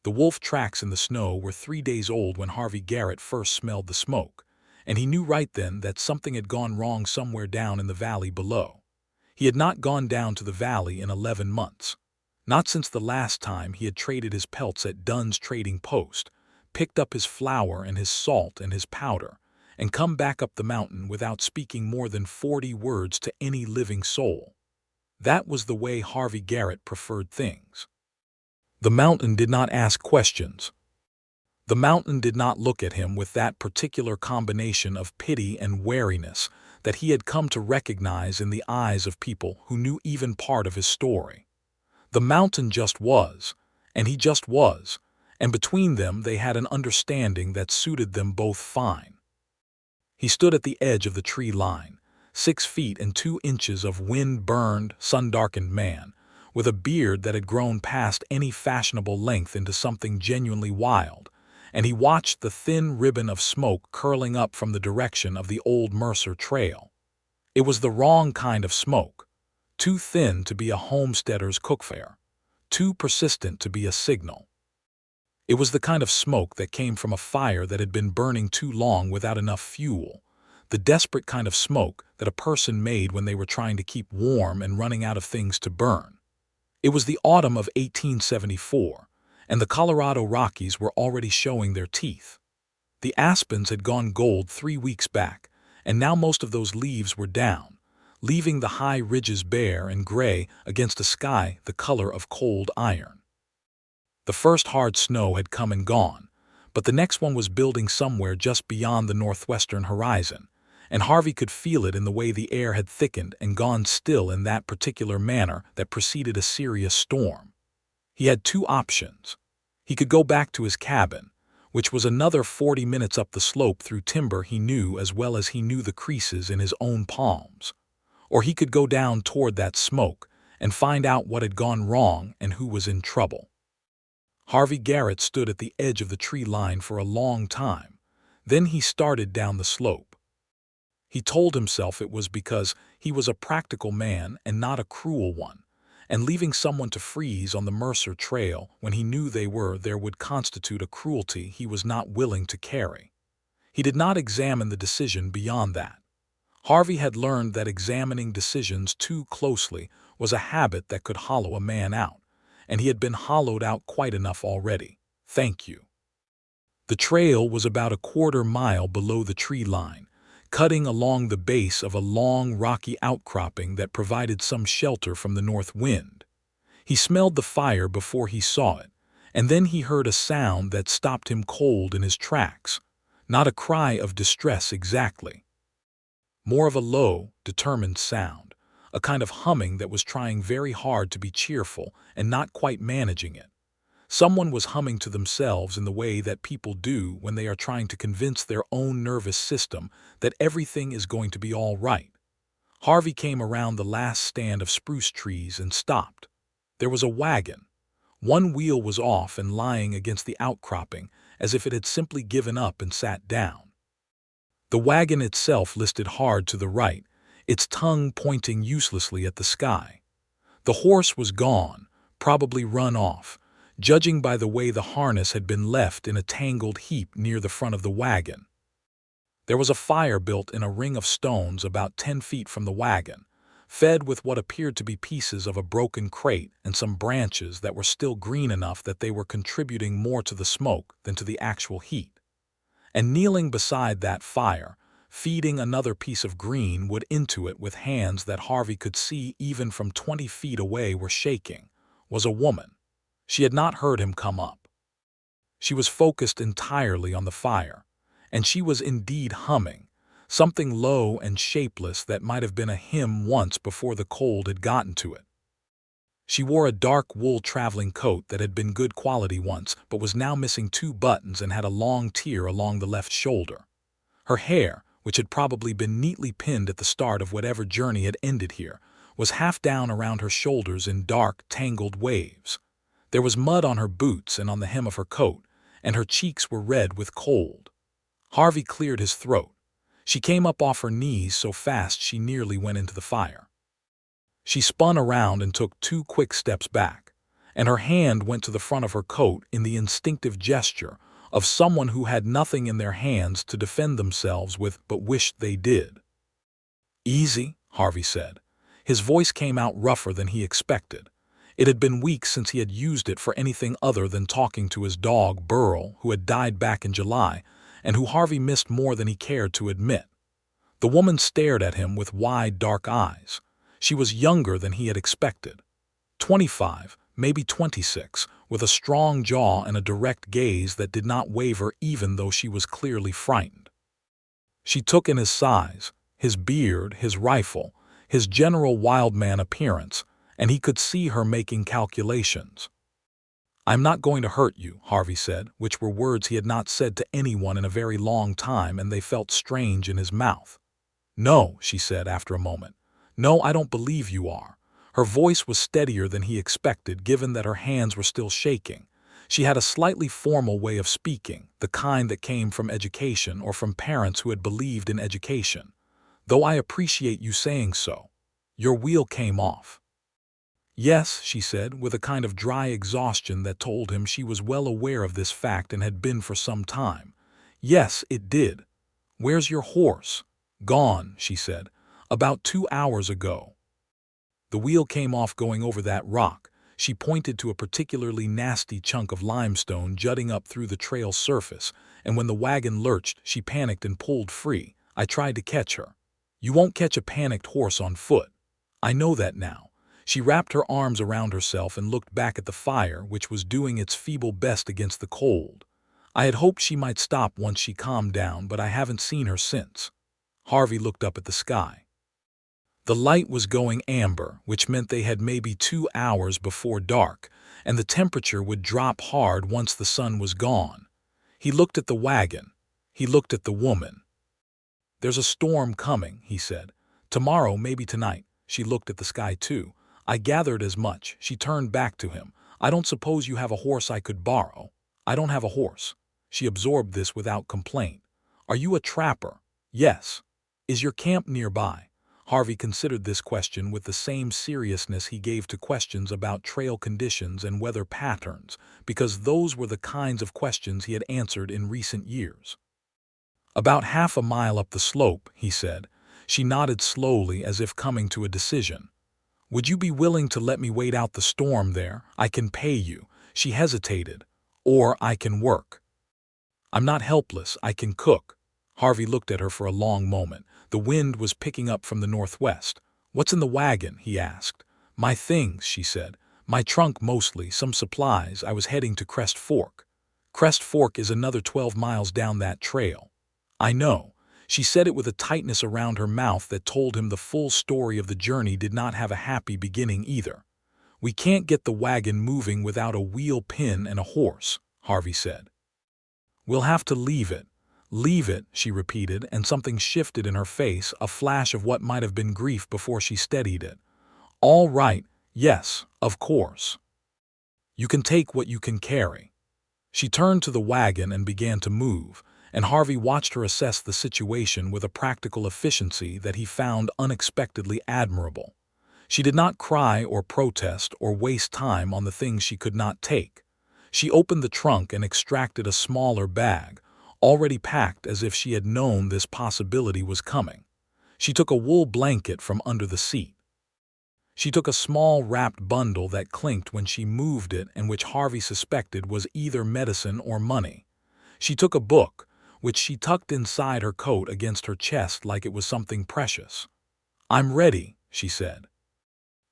The wolf tracks in the snow were 3 days old when Harvey Garrett first smelled the smoke, and he knew right then that something had gone wrong somewhere down in the valley below. He had not gone down to the valley in 11 months. Not since the last time he had traded his pelts at Dunn's trading post, picked up his flour and his salt and his powder, and come back up the mountain without speaking more than 40 words to any living soul. That was the way Harvey Garrett preferred things. The mountain did not ask questions. The mountain did not look at him with that particular combination of pity and wariness that he had come to recognize in the eyes of people who knew even part of his story. The mountain just was, and he just was, and between them they had an understanding that suited them both fine. He stood at the edge of the tree line, 6 feet and 2 inches of wind-burned, sun-darkened man, with a beard that had grown past any fashionable length into something genuinely wild, and he watched the thin ribbon of smoke curling up from the direction of the old Mercer Trail. It was the wrong kind of smoke, too thin to be a homesteader's cookfare, too persistent to be a signal. It was the kind of smoke that came from a fire that had been burning too long without enough fuel, the desperate kind of smoke that a person made when they were trying to keep warm and running out of things to burn. It was the autumn of 1874, and the Colorado Rockies were already showing their teeth. The aspens had gone gold 3 weeks back, and now most of those leaves were down, leaving the high ridges bare and gray against a sky the color of cold iron. The first hard snow had come and gone, but the next one was building somewhere just beyond the northwestern horizon, and Harvey could feel it in the way the air had thickened and gone still in that particular manner that preceded a serious storm. He had 2 options. He could go back to his cabin, which was another 40 minutes up the slope through timber he knew as well as he knew the creases in his own palms, or he could go down toward that smoke and find out what had gone wrong and who was in trouble. Harvey Garrett stood at the edge of the tree line for a long time. Then he started down the slope. He told himself it was because he was a practical man and not a cruel one, and leaving someone to freeze on the Mercer Trail when he knew they were there would constitute a cruelty he was not willing to carry. He did not examine the decision beyond that. Harvey had learned that examining decisions too closely was a habit that could hollow a man out, and he had been hollowed out quite enough already. Thank you. The trail was about a 1/4 mile below the tree line, cutting along the base of a long rocky outcropping that provided some shelter from the north wind. He smelled the fire before he saw it, and then he heard a sound that stopped him cold in his tracks. Not a cry of distress exactly. More of a low, determined sound, a kind of humming that was trying very hard to be cheerful and not quite managing it. Someone was humming to themselves in the way that people do when they are trying to convince their own nervous system that everything is going to be all right. Harvey came around the last stand of spruce trees and stopped. There was a wagon. One wheel was off and lying against the outcropping as if it had simply given up and sat down. The wagon itself listed hard to the right, its tongue pointing uselessly at the sky. The horse was gone, probably run off, judging by the way the harness had been left in a tangled heap near the front of the wagon. There was a fire built in a ring of stones about 10 feet from the wagon, fed with what appeared to be pieces of a broken crate and some branches that were still green enough that they were contributing more to the smoke than to the actual heat. And kneeling beside that fire, feeding another piece of green wood into it with hands that Harvey could see even from 20 feet away were shaking, was a woman. She had not heard him come up. She was focused entirely on the fire, and she was indeed humming, something low and shapeless that might have been a hymn once before the cold had gotten to it. She wore a dark wool traveling coat that had been good quality once but was now missing 2 buttons and had a long tear along the left shoulder. Her hair, which had probably been neatly pinned at the start of whatever journey had ended here, was half down around her shoulders in dark, tangled waves. There was mud on her boots and on the hem of her coat, and her cheeks were red with cold. Harvey cleared his throat. She came up off her knees so fast she nearly went into the fire. She spun around and took 2 quick steps back, and her hand went to the front of her coat in the instinctive gesture of someone who had nothing in their hands to defend themselves with but wished they did. "Easy," Harvey said. His voice came out rougher than he expected. It had been weeks since he had used it for anything other than talking to his dog, Burl, who had died back in July, and who Harvey missed more than he cared to admit. The woman stared at him with wide, dark eyes. She was younger than he had expected. 25, maybe 26, with a strong jaw and a direct gaze that did not waver even though she was clearly frightened. She took in his size, his beard, his rifle, his general wildman appearance, and he could see her making calculations. "I'm not going to hurt you," Harvey said, which were words he had not said to anyone in a very long time, and they felt strange in his mouth. "No," she said after a moment. "No, I don't believe you are." Her voice was steadier than he expected, given that her hands were still shaking. She had a slightly formal way of speaking, the kind that came from education or from parents who had believed in education. "Though I appreciate you saying so. Your wheel came off." "Yes," she said, with a kind of dry exhaustion that told him she was well aware of this fact and had been for some time. "Yes, it did. Where's your horse?" "Gone," she said. "About 2 hours ago. The wheel came off going over that rock." She pointed to a particularly nasty chunk of limestone jutting up through the trail surface, and when the wagon lurched, she panicked and pulled free. I tried to catch her. You won't catch a panicked horse on foot. I know that now. She wrapped her arms around herself and looked back at the fire, which was doing its feeble best against the cold. I had hoped she might stop once she calmed down, but I haven't seen her since. Harvey looked up at the sky. The light was going amber, which meant they had maybe 2 hours before dark, and the temperature would drop hard once the sun was gone. He looked at the wagon. He looked at the woman. "There's a storm coming," he said. "Tomorrow, maybe tonight." She looked at the sky too. "I gathered as much." She turned back to him. "I don't suppose you have a horse I could borrow." "I don't have a horse." She absorbed this without complaint. "Are you a trapper?" "Yes." "Is your camp nearby?" Harvey considered this question with the same seriousness he gave to questions about trail conditions and weather patterns, because those were the kinds of questions he had answered in recent years. "About half a mile up the slope," he said. She nodded slowly as if coming to a decision. "Would you be willing to let me wait out the storm there? I can pay you." She hesitated. "Or I can work. I'm not helpless, I can cook." Harvey looked at her for a long moment. The wind was picking up from the northwest. "What's in the wagon?" he asked. "My things," she said. "My trunk mostly, some supplies. I was heading to Crest Fork." "Crest Fork is another 12 miles down that trail." "I know." She said it with a tightness around her mouth that told him the full story of the journey did not have a happy beginning either. "We can't get the wagon moving without a wheel pin and a horse," Harvey said. "We'll have to leave it." "Leave it," she repeated, and something shifted in her face, a flash of what might have been grief before she steadied it. "All right, yes, of course. You can take what you can carry." She turned to the wagon and began to move, and Harvey watched her assess the situation with a practical efficiency that he found unexpectedly admirable. She did not cry or protest or waste time on the things she could not take. She opened the trunk and extracted a smaller bag, already packed as if she had known this possibility was coming. She took a wool blanket from under the seat. She took a small wrapped bundle that clinked when she moved it and which Harvey suspected was either medicine or money. She took a book, which she tucked inside her coat against her chest like it was something precious. "I'm ready," she said.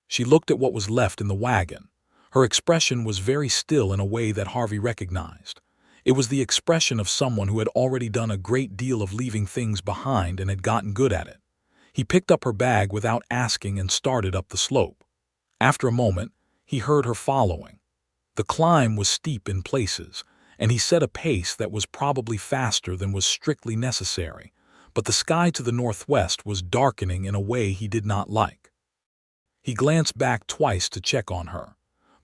She looked at what was left in the wagon. Her expression was very still in a way that Harvey recognized. It was the expression of someone who had already done a great deal of leaving things behind and had gotten good at it. He picked up her bag without asking and started up the slope. After a moment, he heard her following. The climb was steep in places, and he set a pace that was probably faster than was strictly necessary, but the sky to the northwest was darkening in a way he did not like. He glanced back twice to check on her.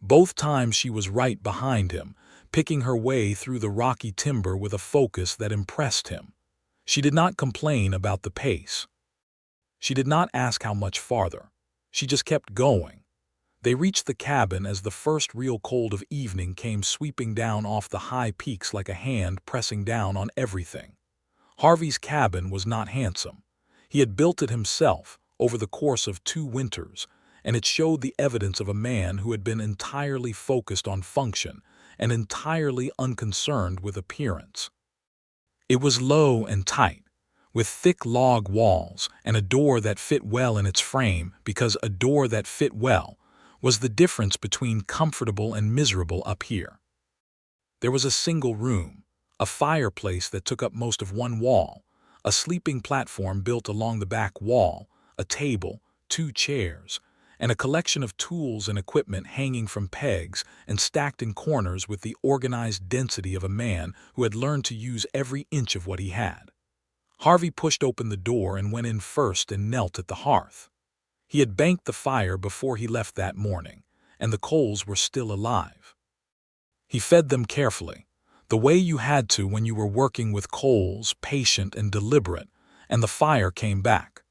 Both times she was right behind him, picking her way through the rocky timber with a focus that impressed him. She did not complain about the pace. She did not ask how much farther. She just kept going. They reached the cabin as the first real cold of evening came sweeping down off the high peaks like a hand pressing down on everything. Harvey's cabin was not handsome. He had built it himself over the course of 2 winters, and it showed the evidence of a man who had been entirely focused on function and entirely unconcerned with appearance. It was low and tight, with thick log walls and a door that fit well in its frame, because a door that fit well was the difference between comfortable and miserable up here. There was a single room, a fireplace that took up most of one wall, a sleeping platform built along the back wall, a table, 2 chairs, and a collection of tools and equipment hanging from pegs and stacked in corners with the organized density of a man who had learned to use every inch of what he had. Harvey pushed open the door and went in first and knelt at the hearth. He had banked the fire before he left that morning, and the coals were still alive. He fed them carefully, the way you had to when you were working with coals, patient and deliberate, and the fire came back.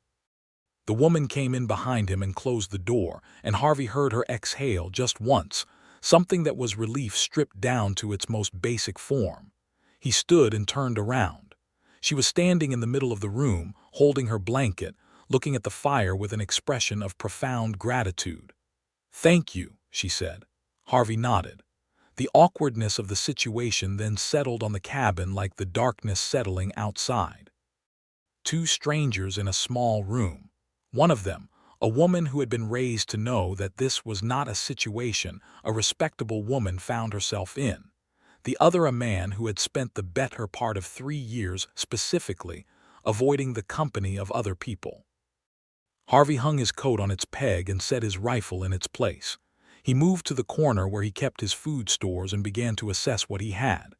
The woman came in behind him and closed the door, and Harvey heard her exhale just once, something that was relief stripped down to its most basic form. He stood and turned around. She was standing in the middle of the room, holding her blanket, looking at the fire with an expression of profound gratitude. "Thank you," she said. Harvey nodded. The awkwardness of the situation then settled on the cabin like the darkness settling outside. 2 strangers in a small room. One of them, a woman who had been raised to know that this was not a situation a respectable woman found herself in. The other a man who had spent the better part of 3 years specifically avoiding the company of other people. Harvey hung his coat on its peg and set his rifle in its place. He moved to the corner where he kept his food stores and began to assess what he had.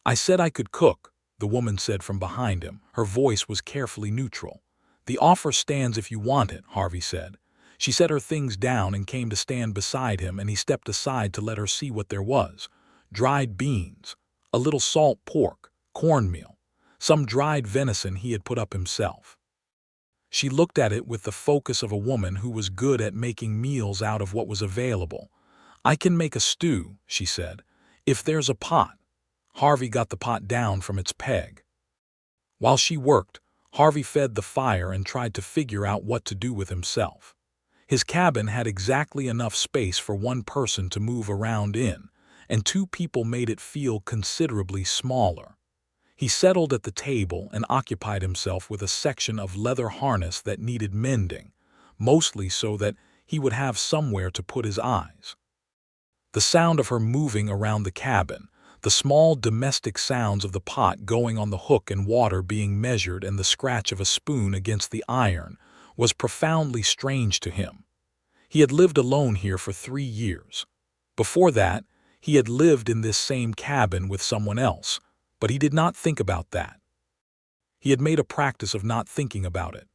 "I said I could cook," the woman said from behind him. Her voice was carefully neutral. "The offer stands if you want it," Harvey said. She set her things down and came to stand beside him, and he stepped aside to let her see what there was. Dried beans, a little salt pork, cornmeal, some dried venison he had put up himself. She looked at it with the focus of a woman who was good at making meals out of what was available. "I can make a stew," she said, "if there's a pot." Harvey got the pot down from its peg. While she worked, Harvey fed the fire and tried to figure out what to do with himself. His cabin had exactly enough space for 1 person to move around in, and 2 people made it feel considerably smaller. He settled at the table and occupied himself with a section of leather harness that needed mending, mostly so that he would have somewhere to put his eyes. The sound of her moving around the cabin, the small domestic sounds of the pot going on the hook and water being measured and the scratch of a spoon against the iron, was profoundly strange to him. He had lived alone here for 3 years. Before that, he had lived in this same cabin with someone else, but he did not think about that. He had made a practice of not thinking about it.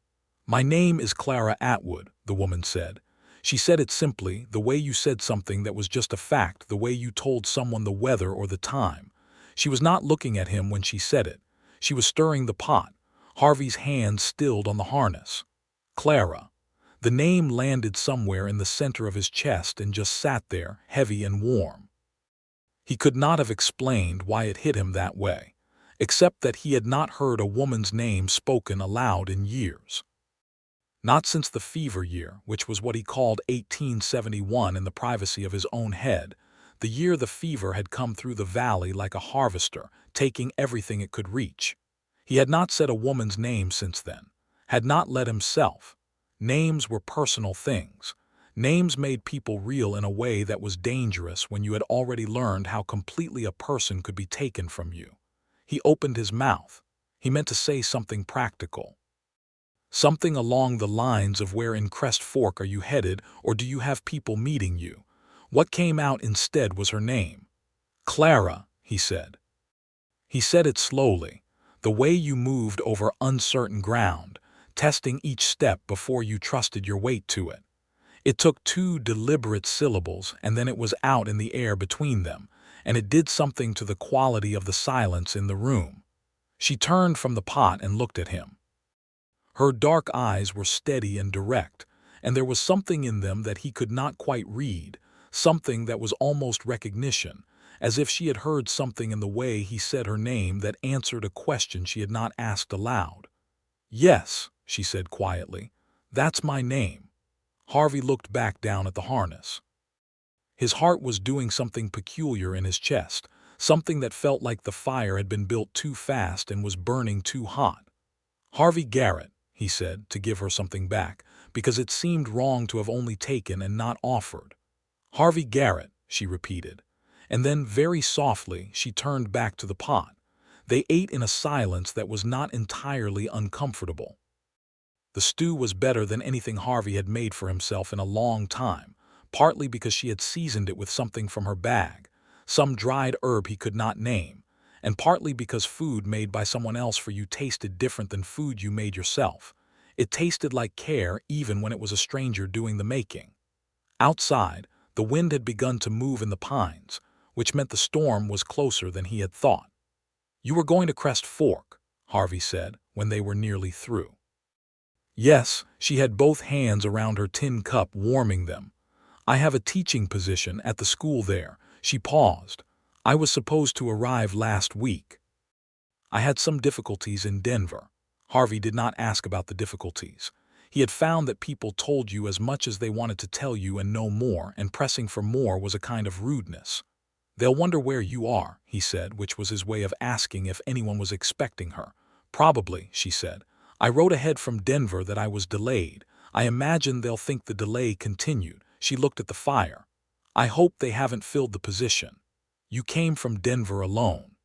"My name is Clara Atwood," the woman said. She said it simply, the way you said something that was just a fact, the way you told someone the weather or the time. She was not looking at him when she said it. She was stirring the pot. Harvey's hand stilled on the harness. Clara. The name landed somewhere in the center of his chest and just sat there, heavy and warm. He could not have explained why it hit him that way, except that he had not heard a woman's name spoken aloud in years. Not since the fever year, which was what he called 1871 in the privacy of his own head, the year the fever had come through the valley like a harvester, taking everything it could reach. He had not said a woman's name since then, had not let himself. Names were personal things. Names made people real in a way that was dangerous when you had already learned how completely a person could be taken from you. He opened his mouth. He meant to say something practical. Something along the lines of "Where in Crest Fork are you headed, or do you have people meeting you?" What came out instead was her name. "Clara," he said. He said it slowly, the way you moved over uncertain ground, testing each step before you trusted your weight to it. It took 2 deliberate syllables, and then it was out in the air between them, and it did something to the quality of the silence in the room. She turned from the pot and looked at him. Her dark eyes were steady and direct, and there was something in them that he could not quite read, something that was almost recognition, as if she had heard something in the way he said her name that answered a question she had not asked aloud. "Yes," she said quietly, "that's my name." Harvey looked back down at the harness. His heart was doing something peculiar in his chest, something that felt like the fire had been built too fast and was burning too hot. "Harvey Garrett," he said, to give her something back, because it seemed wrong to have only taken and not offered. "Harvey Garrett," she repeated, and then very softly she turned back to the pot. They ate in a silence that was not entirely uncomfortable. The stew was better than anything Harvey had made for himself in a long time, partly because she had seasoned it with something from her bag, some dried herb he could not name, and partly because food made by someone else for you tasted different than food you made yourself. It tasted like care even when it was a stranger doing the making. Outside, the wind had begun to move in the pines, which meant the storm was closer than he had thought. "You were going to Crest Fork," Harvey said, when they were nearly through. Yes, she had both hands around her tin cup, warming them. "I have a teaching position at the school there." She paused. "I was supposed to arrive last week. I had some difficulties in Denver." Harvey did not ask about the difficulties. He had found that people told you as much as they wanted to tell you and no more, and pressing for more was a kind of rudeness. "They'll wonder where you are," he said, which was his way of asking if anyone was expecting her. "Probably," she said. "I wrote ahead from Denver that I was delayed. I imagine they'll think the delay continued." She looked at the fire. "I hope they haven't filled the position. You came from Denver alone."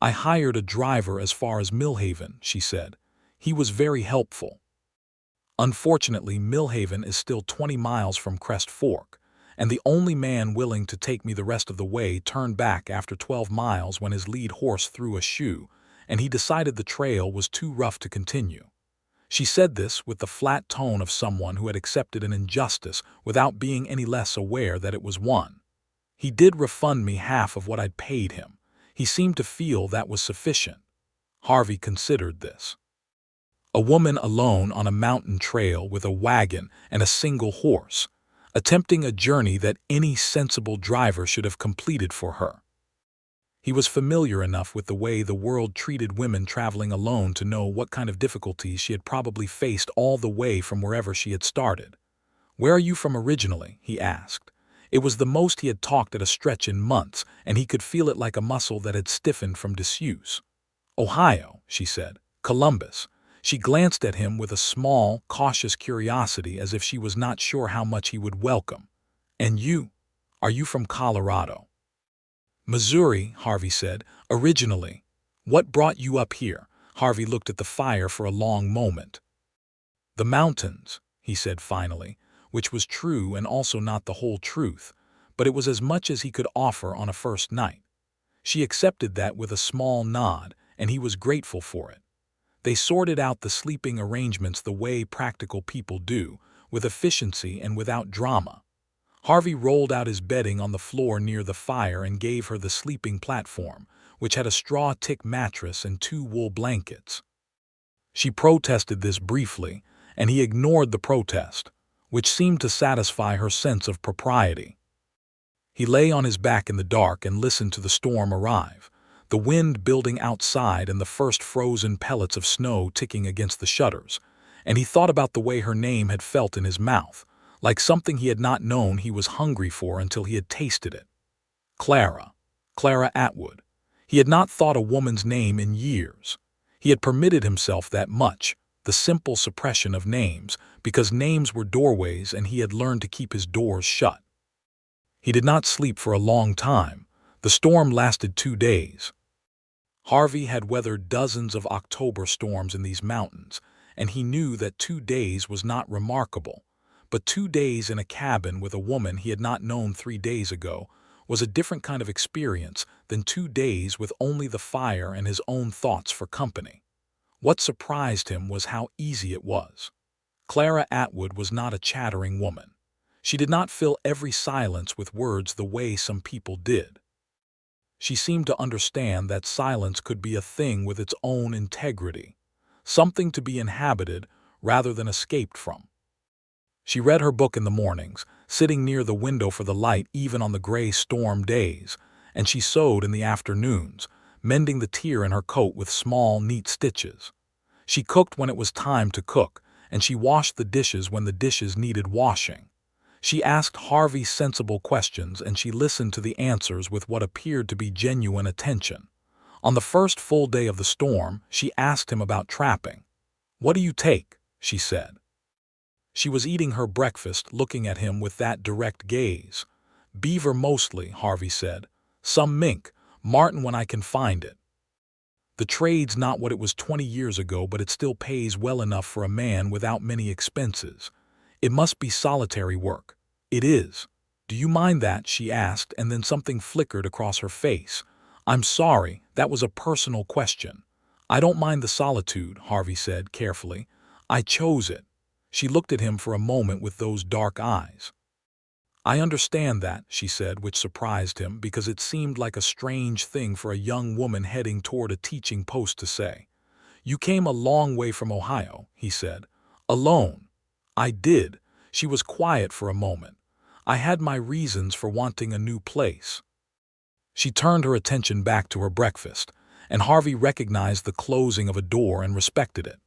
"I hired a driver as far as Millhaven," she said. "He was very helpful. Unfortunately, Millhaven is still 20 miles from Crest Fork, and the only man willing to take me the rest of the way turned back after 12 miles when his lead horse threw a shoe, and he decided the trail was too rough to continue." She said this with the flat tone of someone who had accepted an injustice without being any less aware that it was one. "He did refund me half of what I'd paid him. He seemed to feel that was sufficient." Harvey considered this. A woman alone on a mountain trail with a wagon and a single horse, attempting a journey that any sensible driver should have completed for her. He was familiar enough with the way the world treated women traveling alone to know what kind of difficulties she had probably faced all the way from wherever she had started. "Where are you from originally?" he asked. It was the most he had talked at a stretch in months, and he could feel it like a muscle that had stiffened from disuse. "Ohio," she said. "Columbus." She glanced at him with a small, cautious curiosity as if she was not sure how much he would welcome. "And you? Are you from Colorado?" "Missouri," Harvey said, "originally." "What brought you up here?" Harvey looked at the fire for a long moment. "The mountains," he said finally, which was true and also not the whole truth, but it was as much as he could offer on a first night. She accepted that with a small nod, and he was grateful for it. They sorted out the sleeping arrangements the way practical people do, with efficiency and without drama. Harvey rolled out his bedding on the floor near the fire and gave her the sleeping platform, which had a straw tick mattress and 2 wool blankets. She protested this briefly, and he ignored the protest, which seemed to satisfy her sense of propriety. He lay on his back in the dark and listened to the storm arrive, the wind building outside and the first frozen pellets of snow ticking against the shutters, and he thought about the way her name had felt in his mouth, like something he had not known he was hungry for until he had tasted it. Clara Atwood. He had not thought a woman's name in years. He had permitted himself that much, the simple suppression of names, because names were doorways and he had learned to keep his doors shut. He did not sleep for a long time. The storm lasted 2 days. Harvey had weathered dozens of October storms in these mountains, and he knew that 2 days was not remarkable. But 2 days in a cabin with a woman he had not known 3 days ago was a different kind of experience than 2 days with only the fire and his own thoughts for company. What surprised him was how easy it was. Clara Atwood was not a chattering woman. She did not fill every silence with words the way some people did. She seemed to understand that silence could be a thing with its own integrity, something to be inhabited rather than escaped from. She read her book in the mornings, sitting near the window for the light even on the gray storm days, and she sewed in the afternoons, mending the tear in her coat with small, neat stitches. She cooked when it was time to cook, and she washed the dishes when the dishes needed washing. She asked Harvey sensible questions, and she listened to the answers with what appeared to be genuine attention. On the first full day of the storm, she asked him about trapping. "What do you take?" she said. She was eating her breakfast, looking at him with that direct gaze. "Beaver mostly," Harvey said. "Some mink, marten when I can find it. The trade's not what it was 20 years ago, but it still pays well enough for a man without many expenses. It must be solitary work." "It is. Do you mind that?" she asked, and then something flickered across her face. "I'm sorry, that was a personal question." "I don't mind the solitude," Harvey said carefully. "I chose it." She looked at him for a moment with those dark eyes. "I understand that," she said, which surprised him because it seemed like a strange thing for a young woman heading toward a teaching post to say. "You came a long way from Ohio," he said. "Alone." "I did." She was quiet for a moment. "I had my reasons for wanting a new place." She turned her attention back to her breakfast, and Harvey recognized the closing of a door and respected it.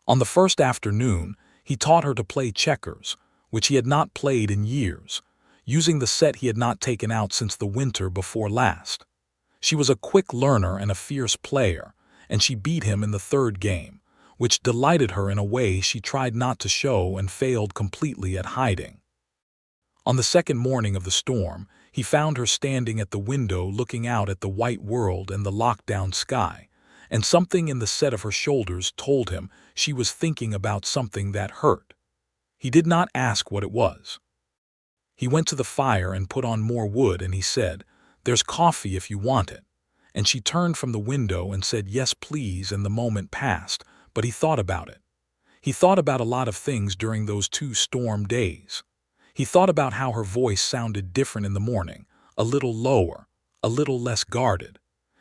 On the first afternoon, he taught her to play checkers, which he had not played in years, using the set he had not taken out since the winter before last. She was a quick learner and a fierce player, and she beat him in the third game, which delighted her in a way she tried not to show and failed completely at hiding. On the second morning of the storm, he found her standing at the window looking out at the white world and the lockdown sky, and something in the set of her shoulders told him she was thinking about something that hurt. He did not ask what it was. He went to the fire and put on more wood, and he said, "There's coffee if you want it." And she turned from the window and said, "Yes, please," and the moment passed, but he thought about it. He thought about a lot of things during those 2 storm days. He thought about how her voice sounded different in the morning, a little lower, a little less guarded.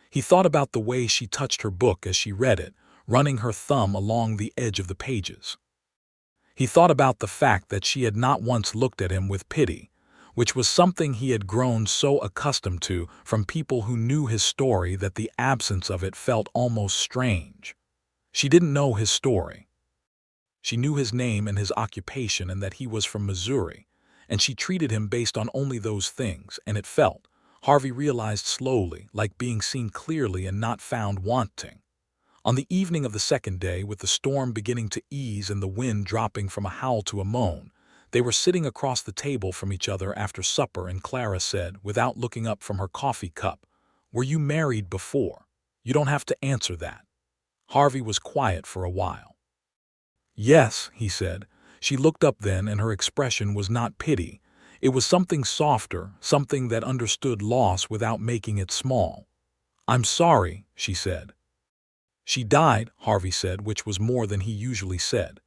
He thought about the way she touched her book as she read it, running her thumb along the edge of the pages. He thought about the fact that she had not once looked at him with pity, which was something he had grown so accustomed to from people who knew his story that the absence of it felt almost strange. She didn't know his story. She knew his name and his occupation and that he was from Missouri, and she treated him based on only those things, and it felt, Harvey realized slowly, like being seen clearly and not found wanting. On the evening of the second day, with the storm beginning to ease and the wind dropping from a howl to a moan, they were sitting across the table from each other after supper, and Clara said, without looking up from her coffee cup, "Were you married before? You don't have to answer that." Harvey was quiet for a while. "Yes," he said. She looked up then, and her expression was not pity. It was something softer, something that understood loss without making it small. "I'm sorry," she said. "She died," Harvey said, which was more than he usually said.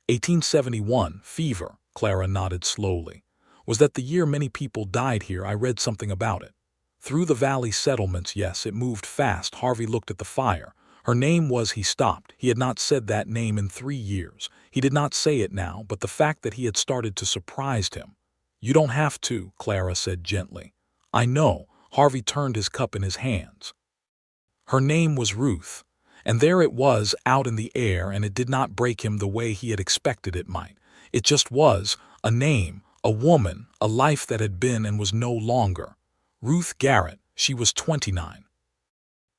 1871, fever, Clara nodded slowly. "Was that the year many people died here? I read something about it." "Through the valley settlements, yes, it moved fast." Harvey looked at the fire. Her name was— He stopped. He had not said that name in 3 years. He did not say it now, but the fact that he had started to surprised him. "You don't have to," Clara said gently. "I know." Harvey turned his cup in his hands. Her name was Ruth. And there it was, out in the air, and it did not break him the way he had expected it might. It just was, a name, a woman, a life that had been and was no longer. Ruth Garrett. She was 29.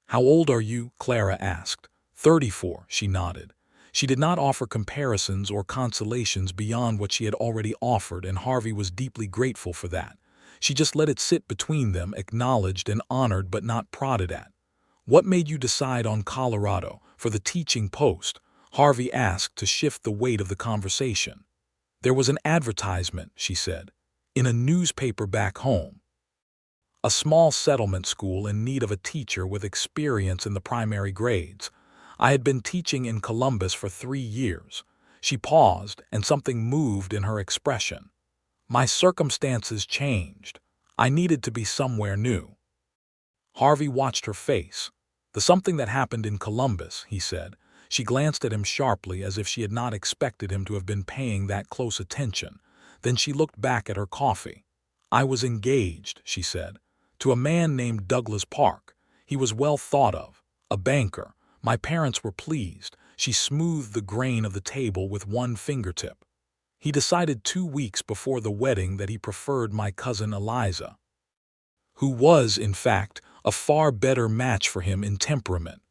"How old are you?" Clara asked. 34, she nodded. She did not offer comparisons or consolations beyond what she had already offered, and Harvey was deeply grateful for that. She just let it sit between them, acknowledged and honored but not prodded at. "What made you decide on Colorado for the teaching post?" Harvey asked to shift the weight of the conversation. "There was an advertisement," she said, "in a newspaper back home. A small settlement school in need of a teacher with experience in the primary grades. I had been teaching in Columbus for 3 years. She paused, and something moved in her expression. "My circumstances changed. I needed to be somewhere new." Harvey watched her face. "The something that happened in Columbus," he said. She glanced at him sharply, as if she had not expected him to have been paying that close attention, Then she looked back at her coffee. "I was engaged," she said, "to a man named Douglas Park. He was well thought of, a banker. My parents were pleased." She smoothed the grain of the table with one fingertip. "He decided 2 weeks before the wedding that he preferred my cousin Eliza, who was, in fact, a far better match for him in temperament.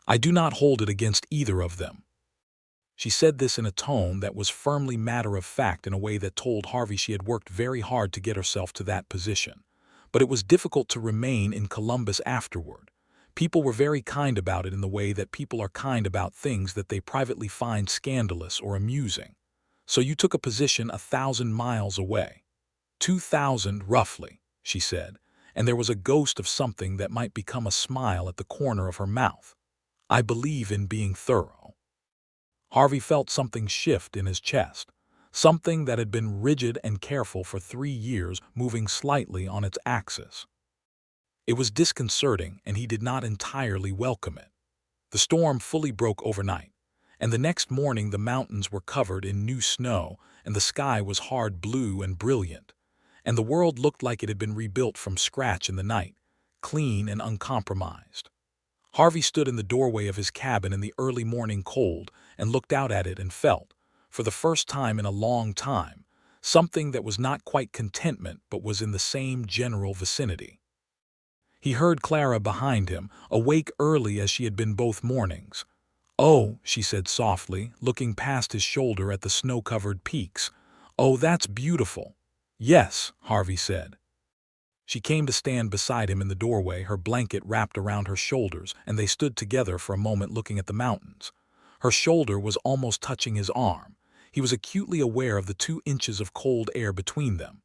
I do not hold it against either of them." She said this in a tone that was firmly matter-of-fact, in a way that told Harvey she had worked very hard to get herself to that position. But it was difficult to remain in Columbus afterward. People were very kind about it in the way that people are kind about things that they privately find scandalous or amusing. "So you took a position 1,000 miles away." 2,000, roughly," she said, and there was a ghost of something that might become a smile at the corner of her mouth. "I believe in being thorough." Harvey felt something shift in his chest, something that had been rigid and careful for 3 years moving slightly on its axis. It was disconcerting, and he did not entirely welcome it. The storm fully broke overnight, and the next morning the mountains were covered in new snow, and the sky was hard blue and brilliant, and the world looked like it had been rebuilt from scratch in the night, clean and uncompromised. Harvey stood in the doorway of his cabin in the early morning cold and looked out at it and felt, for the first time in a long time, something that was not quite contentment but was in the same general vicinity. He heard Clara behind him, awake early as she had been both mornings. "Oh," she said softly, looking past his shoulder at the snow-covered peaks. "Oh, that's beautiful." "Yes," Harvey said. She came to stand beside him in the doorway, her blanket wrapped around her shoulders, and they stood together for a moment looking at the mountains. Her shoulder was almost touching his arm. He was acutely aware of the 2 inches of cold air between them.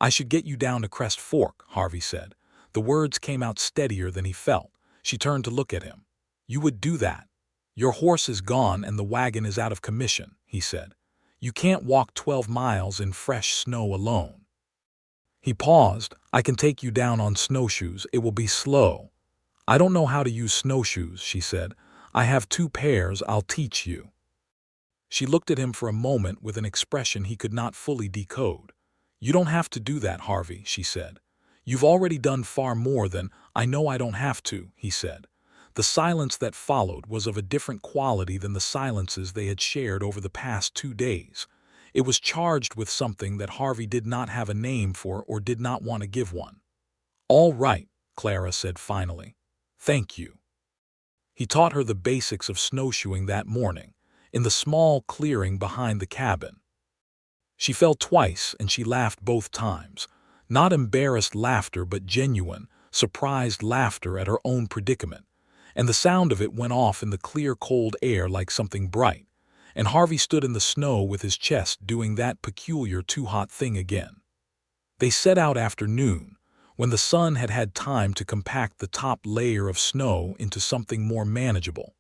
"I should get you down to Crest Fork," Harvey said. The words came out steadier than he felt. She turned to look at him. "You would do that?" "Your horse is gone and the wagon is out of commission," he said. "You can't walk 12 miles in fresh snow alone." He paused. "I can take you down on snowshoes. It will be slow." "I don't know how to use snowshoes," she said. "I have 2 pairs. I'll teach you." She looked at him for a moment with an expression he could not fully decode. "You don't have to do that, Harvey," she said. "You've already done far more than—" "I know I don't have to," he said. The silence that followed was of a different quality than the silences they had shared over the past 2 days. It was charged with something that Harvey did not have a name for or did not want to give one. "All right," Clara said finally. "Thank you." He taught her the basics of snowshoeing that morning, in the small clearing behind the cabin. She fell twice and she laughed both times. Not embarrassed laughter but genuine, surprised laughter at her own predicament. And the sound of it went off in the clear cold air like something bright. And Harvey stood in the snow with his chest doing that peculiar too-hot thing again. They set out after noon, when the sun had had time to compact the top layer of snow into something more manageable.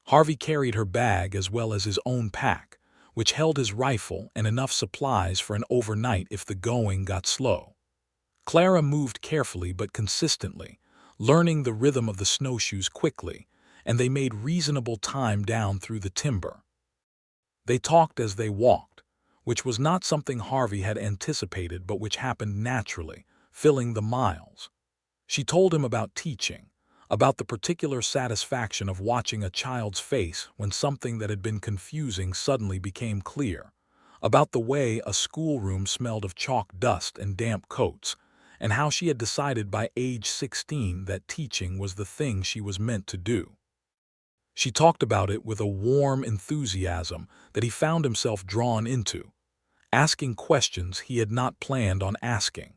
Harvey carried her bag as well as his own pack, which held his rifle and enough supplies for an overnight if the going got slow. Clara moved carefully but consistently, learning the rhythm of the snowshoes quickly, and they made reasonable time down through the timber. They talked as they walked, which was not something Harvey had anticipated but which happened naturally, filling the miles. She told him about teaching, about the particular satisfaction of watching a child's face when something that had been confusing suddenly became clear, about the way a schoolroom smelled of chalk dust and damp coats, and how she had decided by age 16 that teaching was the thing she was meant to do. She talked about it with a warm enthusiasm that he found himself drawn into, asking questions he had not planned on asking.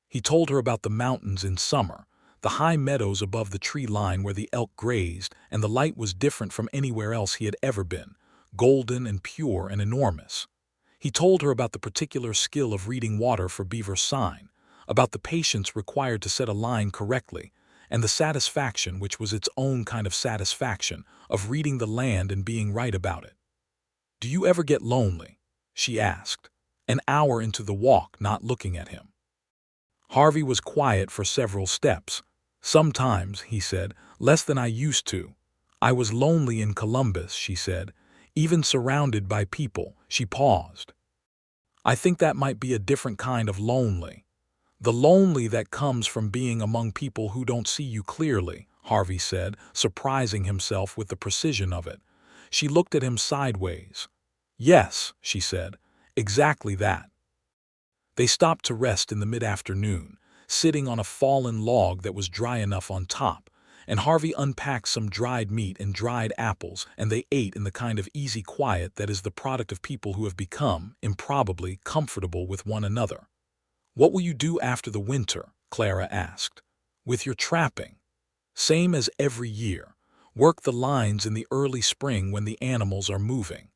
He told her about the mountains in summer, the high meadows above the tree line where the elk grazed, and the light was different from anywhere else he had ever been, golden and pure and enormous. He told her about the particular skill of reading water for beaver sign, about the patience required to set a line correctly, and the satisfaction, which was its own kind of satisfaction, of reading the land and being right about it. "Do you ever get lonely?" she asked, an hour into the walk, not looking at him. Harvey was quiet for several steps. "Sometimes," he said, "less than I used to. I was lonely in Columbus," she said, "even surrounded by people." She paused. I think that might be a different kind of lonely. The lonely that comes from being among people who don't see you clearly, Harvey said, surprising himself with the precision of it. She looked at him sideways. Yes, she said, exactly that. They stopped to rest in the mid-afternoon, sitting on a fallen log that was dry enough on top, and Harvey unpacked some dried meat and dried apples, and they ate in the kind of easy quiet that is the product of people who have become, improbably, comfortable with one another. "What will you do after the winter?" Clara asked. "With your trapping." "Same as every year. Work the lines in the early spring when the animals are moving.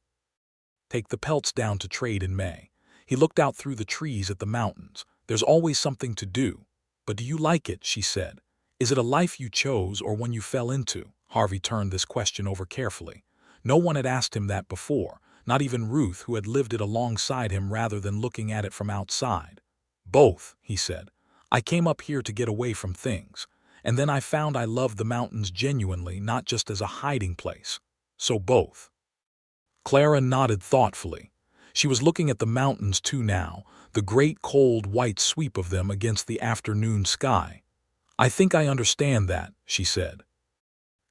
Take the pelts down to trade in May." He looked out through the trees at the mountains. "There's always something to do." "But do you like it?" she said. "Is it a life you chose or one you fell into?" Harvey turned this question over carefully. No one had asked him that before, not even Ruth, who had lived it alongside him rather than looking at it from outside. "Both," he said. "I came up here to get away from things, and then I found I loved the mountains genuinely, not just as a hiding place. So both." Clara nodded thoughtfully. She was looking at the mountains too now, the great cold white sweep of them against the afternoon sky. "I think I understand that," she said.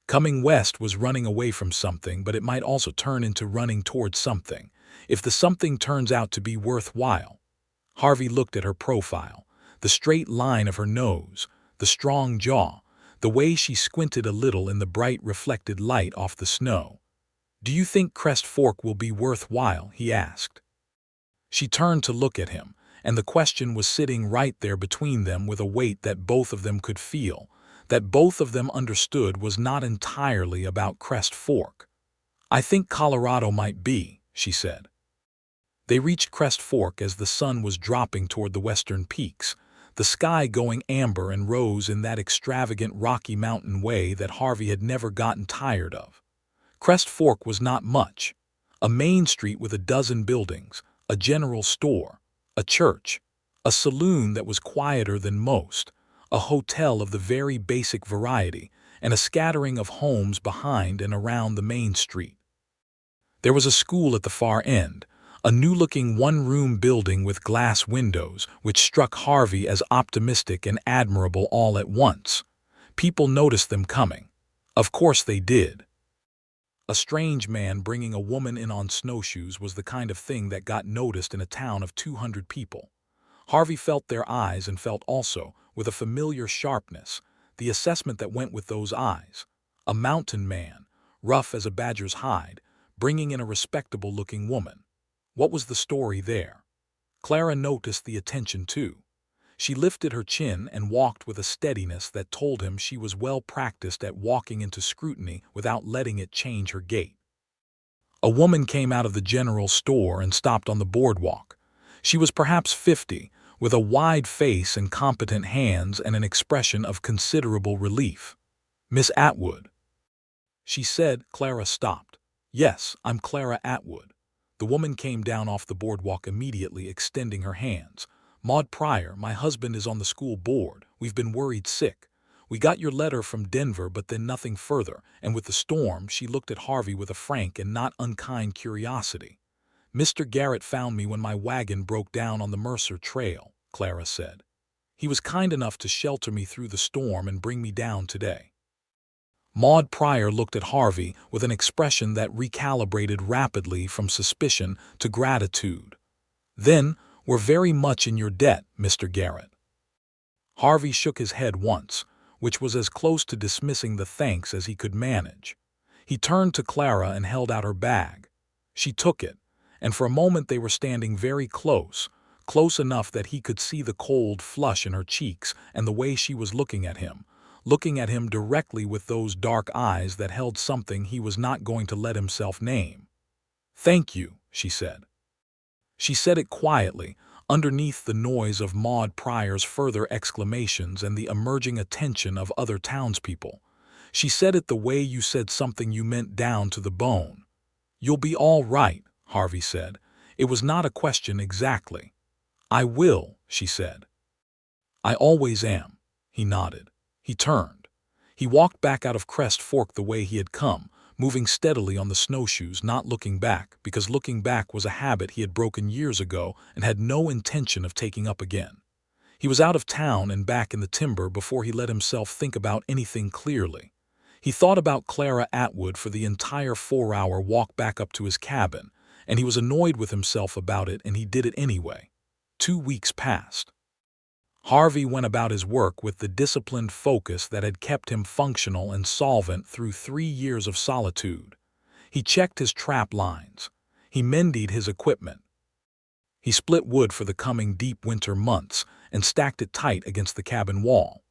Coming west was running away from something, but it might also turn into running towards something, if the something turns out to be worthwhile. Harvey looked at her profile, the straight line of her nose, the strong jaw, the way she squinted a little in the bright reflected light off the snow. "Do you think Crest Fork will be worthwhile?" he asked. She turned to look at him, and the question was sitting right there between them with a weight that both of them could feel, that both of them understood was not entirely about Crest Fork. "I think Colorado might be," she said. They reached Crest Fork as the sun was dropping toward the western peaks, the sky going amber and rose in that extravagant Rocky Mountain way that Harvey had never gotten tired of. Crest Fork was not much. A main street with a dozen buildings, a general store, a church, a saloon that was quieter than most, a hotel of the very basic variety, and a scattering of homes behind and around the main street. There was a school at the far end, a new-looking one-room building with glass windows, which struck Harvey as optimistic and admirable all at once. People noticed them coming. Of course they did. A strange man bringing a woman in on snowshoes was the kind of thing that got noticed in a town of 200 people. Harvey felt their eyes and felt also, with a familiar sharpness, the assessment that went with those eyes. A mountain man, rough as a badger's hide, bringing in a respectable-looking woman. What was the story there? Clara noticed the attention too. She lifted her chin and walked with a steadiness that told him she was well practiced at walking into scrutiny without letting it change her gait. A woman came out of the general store and stopped on the boardwalk. She was perhaps 50, with a wide face and competent hands and an expression of considerable relief. "Miss Atwood," she said. Clara stopped. "Yes, I'm Clara Atwood." The woman came down off the boardwalk immediately, extending her hands. "Maud Pryor, my husband is on the school board. We've been worried sick. We got your letter from Denver, but then nothing further," and with the storm she looked at Harvey with a frank and not unkind curiosity. "Mr. Garrett found me when my wagon broke down on the Mercer Trail," Clara said. "He was kind enough to shelter me through the storm and bring me down today." Maud Pryor looked at Harvey with an expression that recalibrated rapidly from suspicion to gratitude. "Then, we're very much in your debt, Mr. Garrett." Harvey shook his head once, which was as close to dismissing the thanks as he could manage. He turned to Clara and held out her bag. She took it, and for a moment they were standing very close, close enough that he could see the cold flush in her cheeks and the way she was looking at him directly with those dark eyes that held something he was not going to let himself name. "Thank you," she said. She said it quietly, underneath the noise of Maud Pryor's further exclamations and the emerging attention of other townspeople. She said it the way you said something you meant down to the bone. "You'll be all right," Harvey said. It was not a question exactly. "I will," she said. "I always am." He nodded. He turned. He walked back out of Crest Fork the way he had come, moving steadily on the snowshoes, not looking back, because looking back was a habit he had broken years ago and had no intention of taking up again. He was out of town and back in the timber before he let himself think about anything clearly. He thought about Clara Atwood for the entire 4-hour walk back up to his cabin, and he was annoyed with himself about it, and he did it anyway. 2 weeks passed. Harvey went about his work with the disciplined focus that had kept him functional and solvent through 3 years of solitude. He checked his trap lines. He mended his equipment. He split wood for the coming deep winter months and stacked it tight against the cabin wall.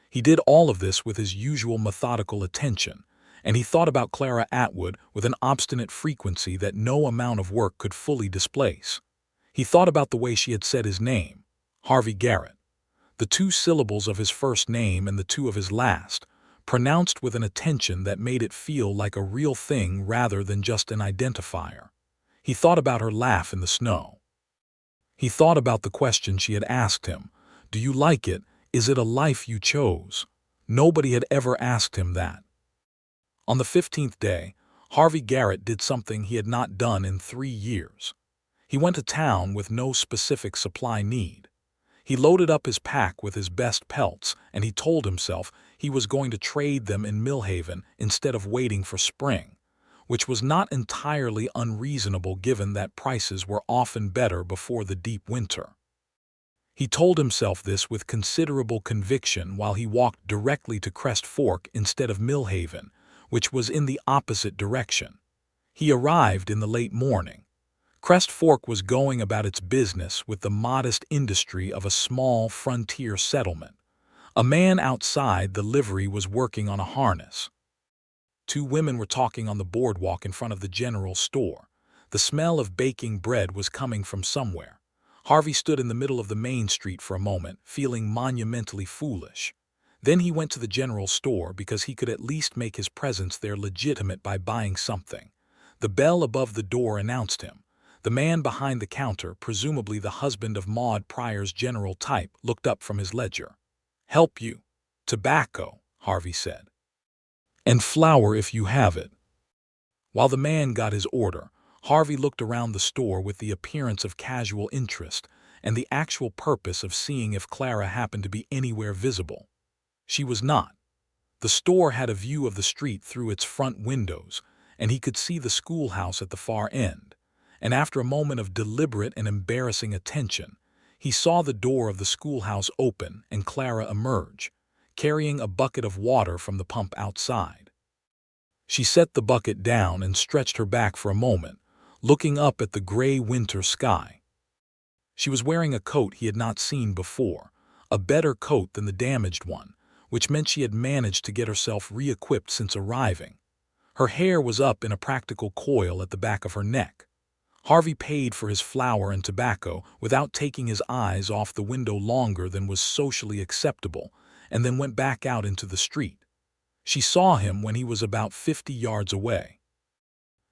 He did all of this with his usual methodical attention, and he thought about Clara Atwood with an obstinate frequency that no amount of work could fully displace. He thought about the way she had said his name, Harvey Garrett. The 2 syllables of his first name and the 2 of his last, pronounced with an attention that made it feel like a real thing rather than just an identifier. He thought about her laugh in the snow. He thought about the question she had asked him, "Do you like it? Is it a life you chose?" Nobody had ever asked him that. On the 15th day, Harvey Garrett did something he had not done in 3 years. He went to town with no specific supply need. He loaded up his pack with his best pelts, and he told himself he was going to trade them in Millhaven instead of waiting for spring, which was not entirely unreasonable given that prices were often better before the deep winter. He told himself this with considerable conviction while he walked directly to Crest Fork instead of Millhaven, which was in the opposite direction. He arrived in the late morning. Crest Fork was going about its business with the modest industry of a small frontier settlement. A man outside the livery was working on a harness. 2 women were talking on the boardwalk in front of the general store. The smell of baking bread was coming from somewhere. Harvey stood in the middle of the main street for a moment, feeling monumentally foolish. Then he went to the general store because he could at least make his presence there legitimate by buying something. The bell above the door announced him. The man behind the counter, presumably the husband of Maud Pryor's general type, looked up from his ledger. "Help you." "Tobacco," Harvey said. "And flour if you have it." While the man got his order, Harvey looked around the store with the appearance of casual interest and the actual purpose of seeing if Clara happened to be anywhere visible. She was not. The store had a view of the street through its front windows, and he could see the schoolhouse at the far end. And after a moment of deliberate and embarrassing attention, he saw the door of the schoolhouse open and Clara emerge, carrying a bucket of water from the pump outside. She set the bucket down and stretched her back for a moment, looking up at the gray winter sky. She was wearing a coat he had not seen before, a better coat than the damaged one, which meant she had managed to get herself re-equipped since arriving. Her hair was up in a practical coil at the back of her neck. Harvey paid for his flour and tobacco without taking his eyes off the window longer than was socially acceptable, and then went back out into the street. She saw him when he was about 50 yards away.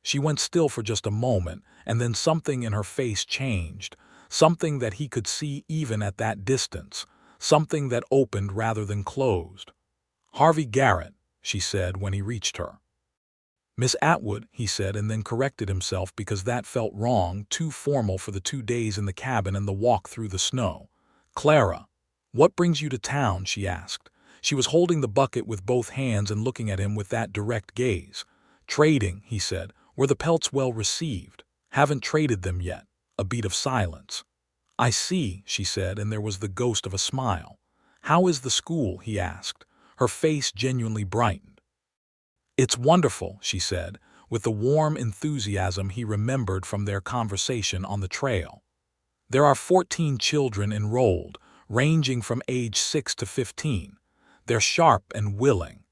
She went still for just a moment, and then something in her face changed, something that he could see even at that distance, something that opened rather than closed. "Harvey Garrett," she said when he reached her. "Miss Atwood," he said, and then corrected himself because that felt wrong, too formal for the 2 days in the cabin and the walk through the snow. "Clara, what brings you to town?" she asked. She was holding the bucket with both hands and looking at him with that direct gaze. "Trading," he said. "Were the pelts well received?" "Haven't traded them yet." A beat of silence. "I see," she said, and there was the ghost of a smile. "How is the school?" he asked. Her face genuinely brightened. "It's wonderful," she said, with the warm enthusiasm he remembered from their conversation on the trail. "There are 14 children enrolled, ranging from age 6 to 15. They're sharp and willing.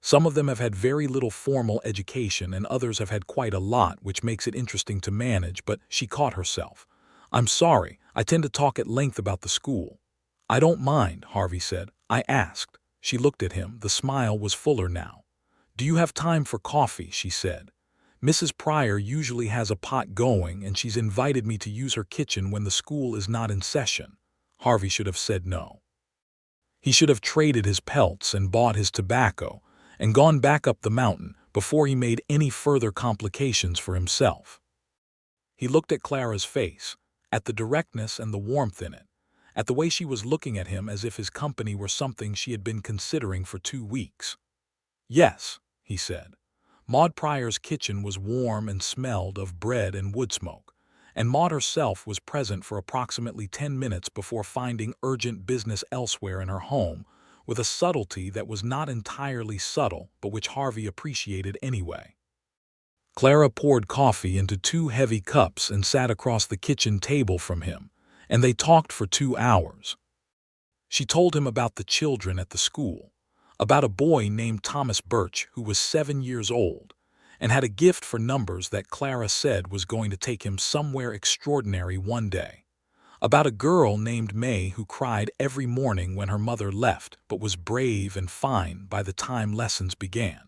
Some of them have had very little formal education and others have had quite a lot, which makes it interesting to manage," but she caught herself. "I'm sorry, I tend to talk at length about the school." "I don't mind," Harvey said. "I asked." She looked at him. The smile was fuller now. "Do you have time for coffee?" she said. "Mrs. Pryor usually has a pot going, and she's invited me to use her kitchen when the school is not in session." Harvey should have said no. He should have traded his pelts and bought his tobacco and gone back up the mountain, before he made any further complications for himself. He looked at Clara's face, at the directness and the warmth in it, at the way she was looking at him as if his company were something she had been considering for 2 weeks. "Yes," he said. Maud Pryor's kitchen was warm and smelled of bread and wood smoke, and Maud herself was present for approximately 10 minutes before finding urgent business elsewhere in her home, with a subtlety that was not entirely subtle but which Harvey appreciated anyway. Clara poured coffee into 2 heavy cups and sat across the kitchen table from him, and they talked for 2 hours. She told him about the children at the school, about a boy named Thomas Birch who was 7 years old, and had a gift for numbers that Clara said was going to take him somewhere extraordinary one day, about a girl named May who cried every morning when her mother left but was brave and fine by the time lessons began.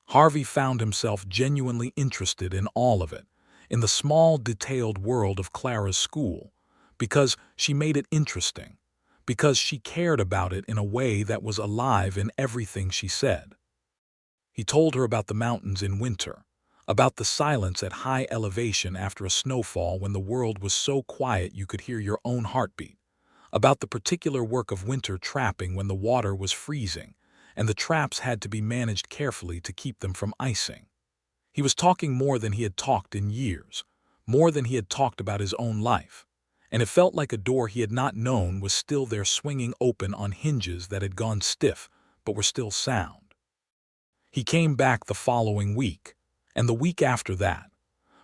Harvey found himself genuinely interested in all of it, in the small, detailed world of Clara's school, because she made it interesting, because she cared about it in a way that was alive in everything she said. He told her about the mountains in winter, about the silence at high elevation after a snowfall when the world was so quiet you could hear your own heartbeat, about the particular work of winter trapping when the water was freezing, and the traps had to be managed carefully to keep them from icing. He was talking more than he had talked in years, more than he had talked about his own life, and it felt like a door he had not known was still there swinging open on hinges that had gone stiff but were still sound. He came back the following week, and the week after that.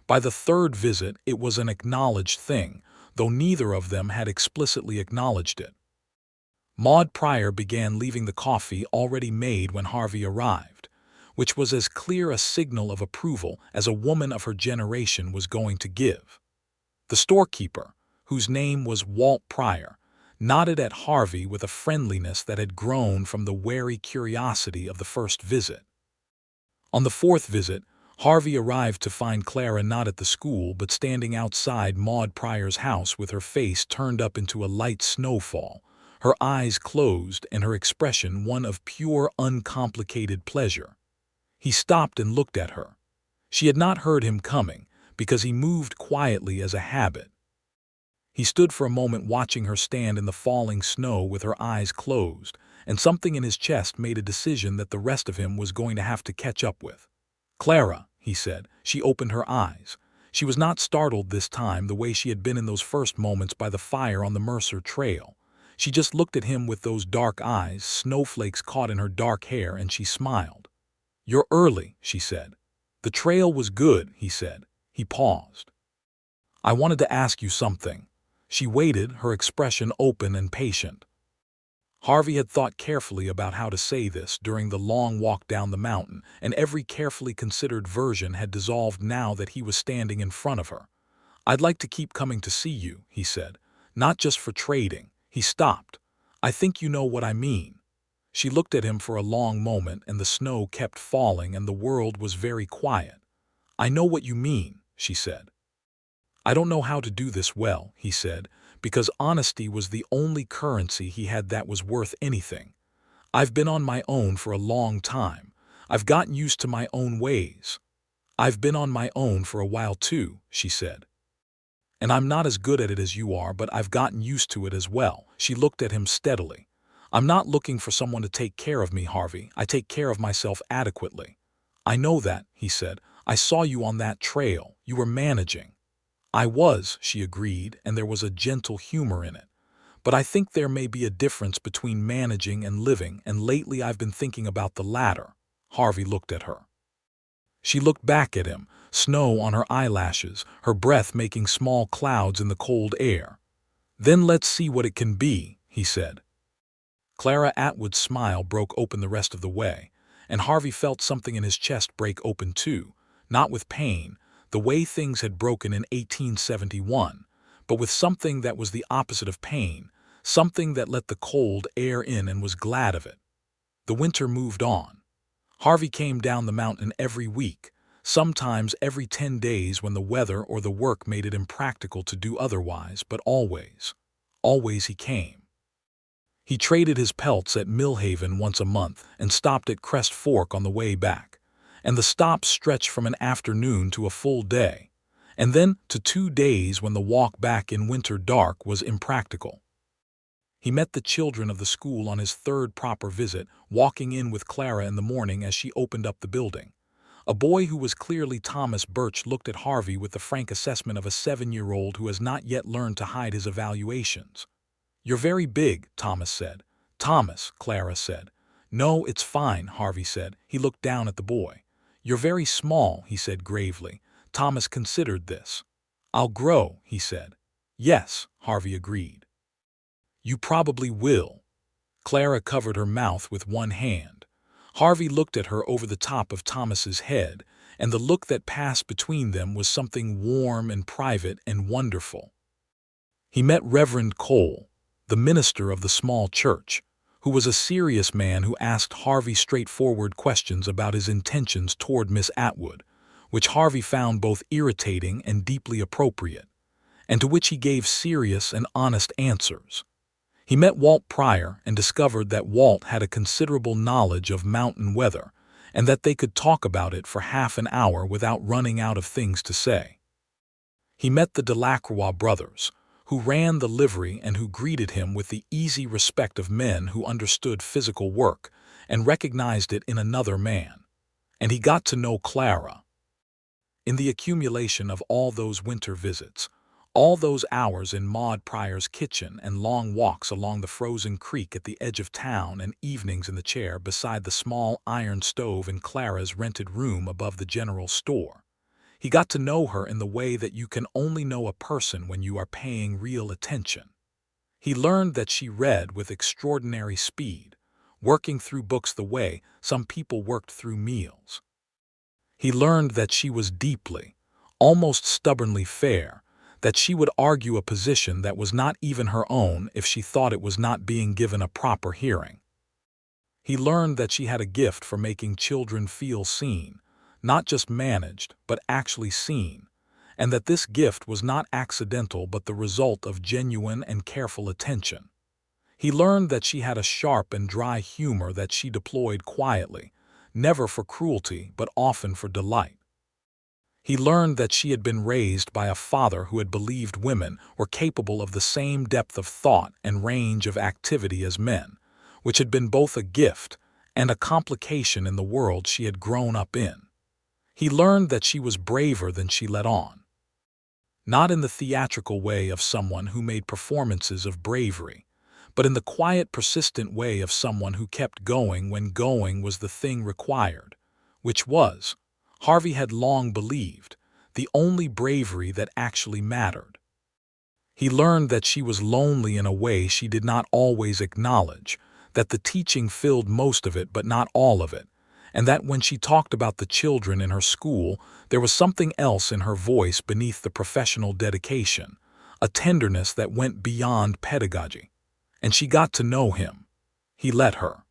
By the 3rd visit it was an acknowledged thing, though neither of them had explicitly acknowledged it. Maud Pryor began leaving the coffee already made when Harvey arrived, which was as clear a signal of approval as a woman of her generation was going to give. The storekeeper, whose name was Walt Pryor, nodded at Harvey with a friendliness that had grown from the wary curiosity of the first visit. On the 4th visit, Harvey arrived to find Clara not at the school but standing outside Maud Pryor's house with her face turned up into a light snowfall, her eyes closed and her expression one of pure, uncomplicated pleasure. He stopped and looked at her. She had not heard him coming, because he moved quietly as a habit. He stood for a moment watching her stand in the falling snow with her eyes closed, and something in his chest made a decision that the rest of him was going to have to catch up with. "Clara," he said. She opened her eyes. She was not startled this time the way she had been in those first moments by the fire on the Mercer Trail. She just looked at him with those dark eyes, snowflakes caught in her dark hair, and she smiled. "You're early," she said. "The trail was good," he said. He paused. "I wanted to ask you something." She waited, her expression open and patient. Harvey had thought carefully about how to say this during the long walk down the mountain, and every carefully considered version had dissolved now that he was standing in front of her. "I'd like to keep coming to see you," he said. "Not just for trading." He stopped. "I think you know what I mean." She looked at him for a long moment, and the snow kept falling and the world was very quiet. "I know what you mean," she said. "I don't know how to do this well," he said, because honesty was the only currency he had that was worth anything. "I've been on my own for a long time. I've gotten used to my own ways." "I've been on my own for a while too," she said. "And I'm not as good at it as you are, but I've gotten used to it as well." She looked at him steadily. "I'm not looking for someone to take care of me, Harvey. I take care of myself adequately." "I know that," he said. "I saw you on that trail. You were managing." "I was," she agreed, and there was a gentle humor in it. "But I think there may be a difference between managing and living, and lately I've been thinking about the latter." Harvey looked at her. She looked back at him, snow on her eyelashes, her breath making small clouds in the cold air. "Then let's see what it can be," he said. Clara Atwood's smile broke open the rest of the way, and Harvey felt something in his chest break open too, not with pain, the way things had broken in 1871, but with something that was the opposite of pain, something that let the cold air in and was glad of it. The winter moved on. Harvey came down the mountain every week, sometimes every 10 days when the weather or the work made it impractical to do otherwise, but always he came. He traded his pelts at Millhaven once a month and stopped at Crest Fork on the way back, and the stops stretched from an afternoon to a full day, and then to 2 days when the walk back in winter dark was impractical. He met the children of the school on his third proper visit, walking in with Clara in the morning as she opened up the building. A boy who was clearly Thomas Birch looked at Harvey with the frank assessment of a 7-year-old who has not yet learned to hide his evaluations. "You're very big," Thomas said. "Thomas," Clara said. "No, it's fine," Harvey said. He looked down at the boy. "You're very small," he said gravely. Thomas considered this. "I'll grow," he said. "Yes," Harvey agreed. "You probably will." Clara covered her mouth with one hand. Harvey looked at her over the top of Thomas's head, and the look that passed between them was something warm and private and wonderful. He met Reverend Cole, the minister of the small church, who was a serious man who asked Harvey straightforward questions about his intentions toward Miss Atwood, which Harvey found both irritating and deeply appropriate, and to which he gave serious and honest answers. He met Walt Pryor and discovered that Walt had a considerable knowledge of mountain weather, and that they could talk about it for half an hour without running out of things to say. He met the Delacroix brothers, who ran the livery and who greeted him with the easy respect of men who understood physical work and recognized it in another man. And he got to know Clara. In the accumulation of all those winter visits, all those hours in Maud Pryor's kitchen and long walks along the frozen creek at the edge of town and evenings in the chair beside the small iron stove in Clara's rented room above the general store, he got to know her in the way that you can only know a person when you are paying real attention. He learned that she read with extraordinary speed, working through books the way some people worked through meals. He learned that she was deeply, almost stubbornly fair, that she would argue a position that was not even her own if she thought it was not being given a proper hearing. He learned that she had a gift for making children feel seen, not just managed, but actually seen, and that this gift was not accidental but the result of genuine and careful attention. He learned that she had a sharp and dry humor that she deployed quietly, never for cruelty but often for delight. He learned that she had been raised by a father who had believed women were capable of the same depth of thought and range of activity as men, which had been both a gift and a complication in the world she had grown up in. He learned that she was braver than she let on. Not in the theatrical way of someone who made performances of bravery, but in the quiet, persistent way of someone who kept going when going was the thing required, which was, Harvey had long believed, the only bravery that actually mattered. He learned that she was lonely in a way she did not always acknowledge, that the teaching filled most of it but not all of it, and that when she talked about the children in her school, there was something else in her voice beneath the professional dedication, a tenderness that went beyond pedagogy. And she got to know him. He let her.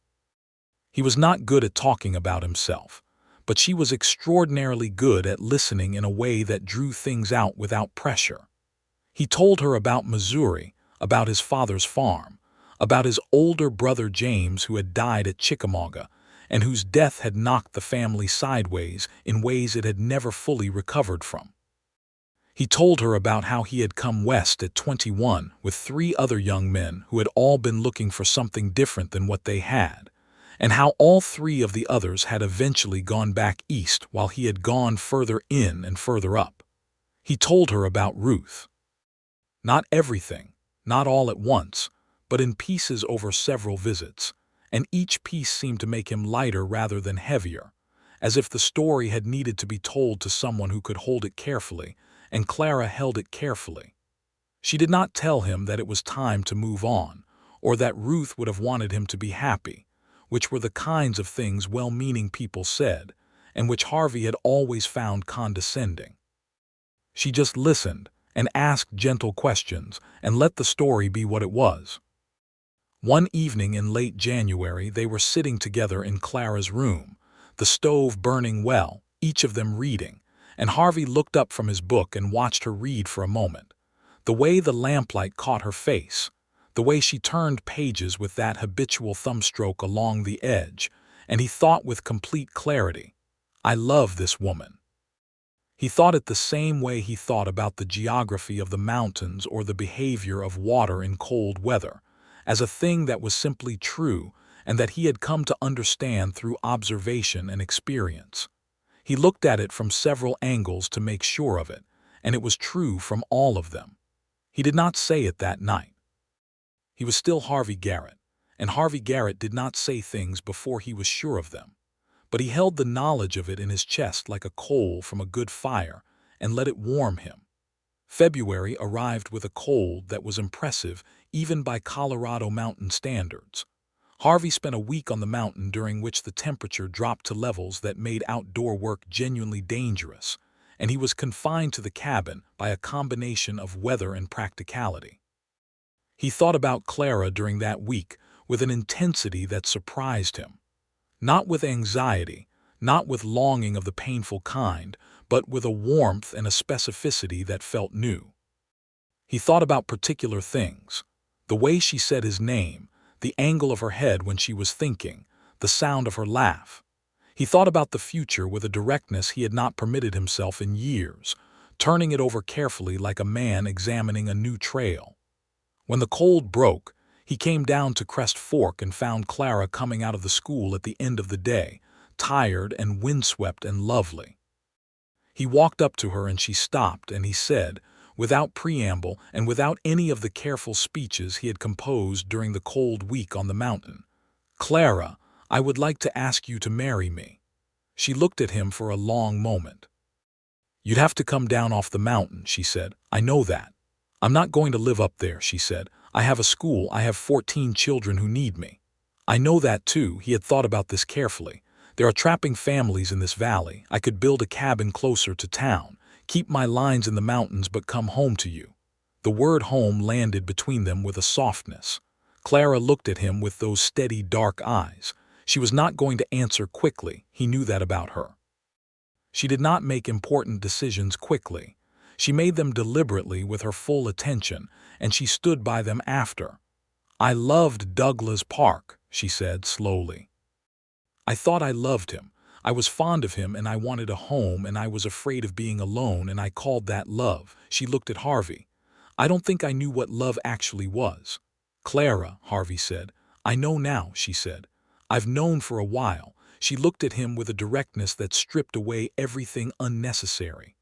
He was not good at talking about himself, but she was extraordinarily good at listening in a way that drew things out without pressure. He told her about Missouri, about his father's farm, about his older brother James who had died at Chickamauga, and whose death had knocked the family sideways in ways it had never fully recovered from. He told her about how he had come west at 21 with 3 other young men who had all been looking for something different than what they had, and how all 3 of the others had eventually gone back east while he had gone further in and further up. He told her about Ruth. Not everything, not all at once, but in pieces over several visits, and each piece seemed to make him lighter rather than heavier, as if the story had needed to be told to someone who could hold it carefully, and Clara held it carefully. She did not tell him that it was time to move on, or that Ruth would have wanted him to be happy, which were the kinds of things well-meaning people said, and which Harvey had always found condescending. She just listened and asked gentle questions and let the story be what it was. One evening in late January they were sitting together in Clara's room, the stove burning well, each of them reading, and Harvey looked up from his book and watched her read for a moment. The way the lamplight caught her face, the way she turned pages with that habitual thumbstroke along the edge, and he thought with complete clarity, I love this woman. He thought it the same way he thought about the geography of the mountains or the behavior of water in cold weather, as a thing that was simply true and that he had come to understand through observation and experience. He looked at it from several angles to make sure of it, and it was true from all of them. He did not say it that night. He was still Harvey Garrett, and Harvey Garrett did not say things before he was sure of them. But he held the knowledge of it in his chest like a coal from a good fire and let it warm him. February arrived with a cold that was impressive even by Colorado mountain standards. Harvey spent a week on the mountain during which the temperature dropped to levels that made outdoor work genuinely dangerous, and he was confined to the cabin by a combination of weather and practicality. He thought about Clara during that week with an intensity that surprised him. Not with anxiety, not with longing of the painful kind, but with a warmth and a specificity that felt new. He thought about particular things: the way she said his name, the angle of her head when she was thinking, the sound of her laugh. He thought about the future with a directness he had not permitted himself in years, turning it over carefully like a man examining a new trail. When the cold broke, he came down to Crest Fork and found Clara coming out of the school at the end of the day, tired and windswept and lovely. He walked up to her and she stopped, and he said, without preamble and without any of the careful speeches he had composed during the cold week on the mountain, "Clara, I would like to ask you to marry me." She looked at him for a long moment. "You'd have to come down off the mountain," she said. "I know that." "I'm not going to live up there," she said. "I have a school. I have 14 children who need me." "I know that too." He had thought about this carefully. "There are trapping families in this valley. I could build a cabin closer to town, keep my lines in the mountains, but come home to you." The word home landed between them with a softness. Clara looked at him with those steady, dark eyes. She was not going to answer quickly. He knew that about her. She did not make important decisions quickly. She made them deliberately with her full attention, and she stood by them after. "I loved Douglas Park," she said slowly. "I thought I loved him. I was fond of him, and I wanted a home, and I was afraid of being alone, and I called that love." She looked at Harvey. "I don't think I knew what love actually was." "Clara," Harvey said. "I know now," she said. "I've known for a while." She looked at him with a directness that stripped away everything unnecessary.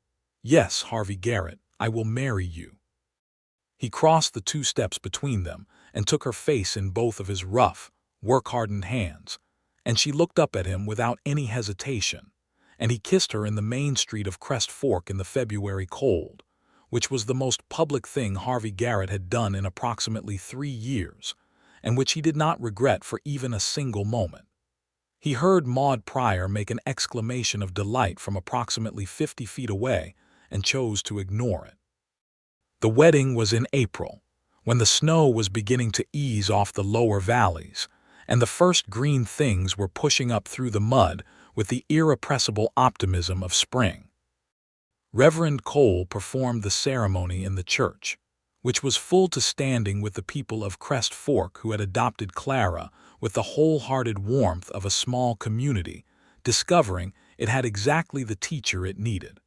"Yes, Harvey Garrett, I will marry you." He crossed the 2 steps between them and took her face in both of his rough, work-hardened hands, and she looked up at him without any hesitation, and he kissed her in the main street of Crest Fork in the February cold, which was the most public thing Harvey Garrett had done in approximately 3 years, and which he did not regret for even a single moment. He heard Maud Pryor make an exclamation of delight from approximately 50 feet away and chose to ignore it. The wedding was in April, when the snow was beginning to ease off the lower valleys, and the first green things were pushing up through the mud with the irrepressible optimism of spring. Reverend Cole performed the ceremony in the church, which was full to standing with the people of Crest Fork who had adopted Clara with the wholehearted warmth of a small community, discovering it had exactly the teacher it needed.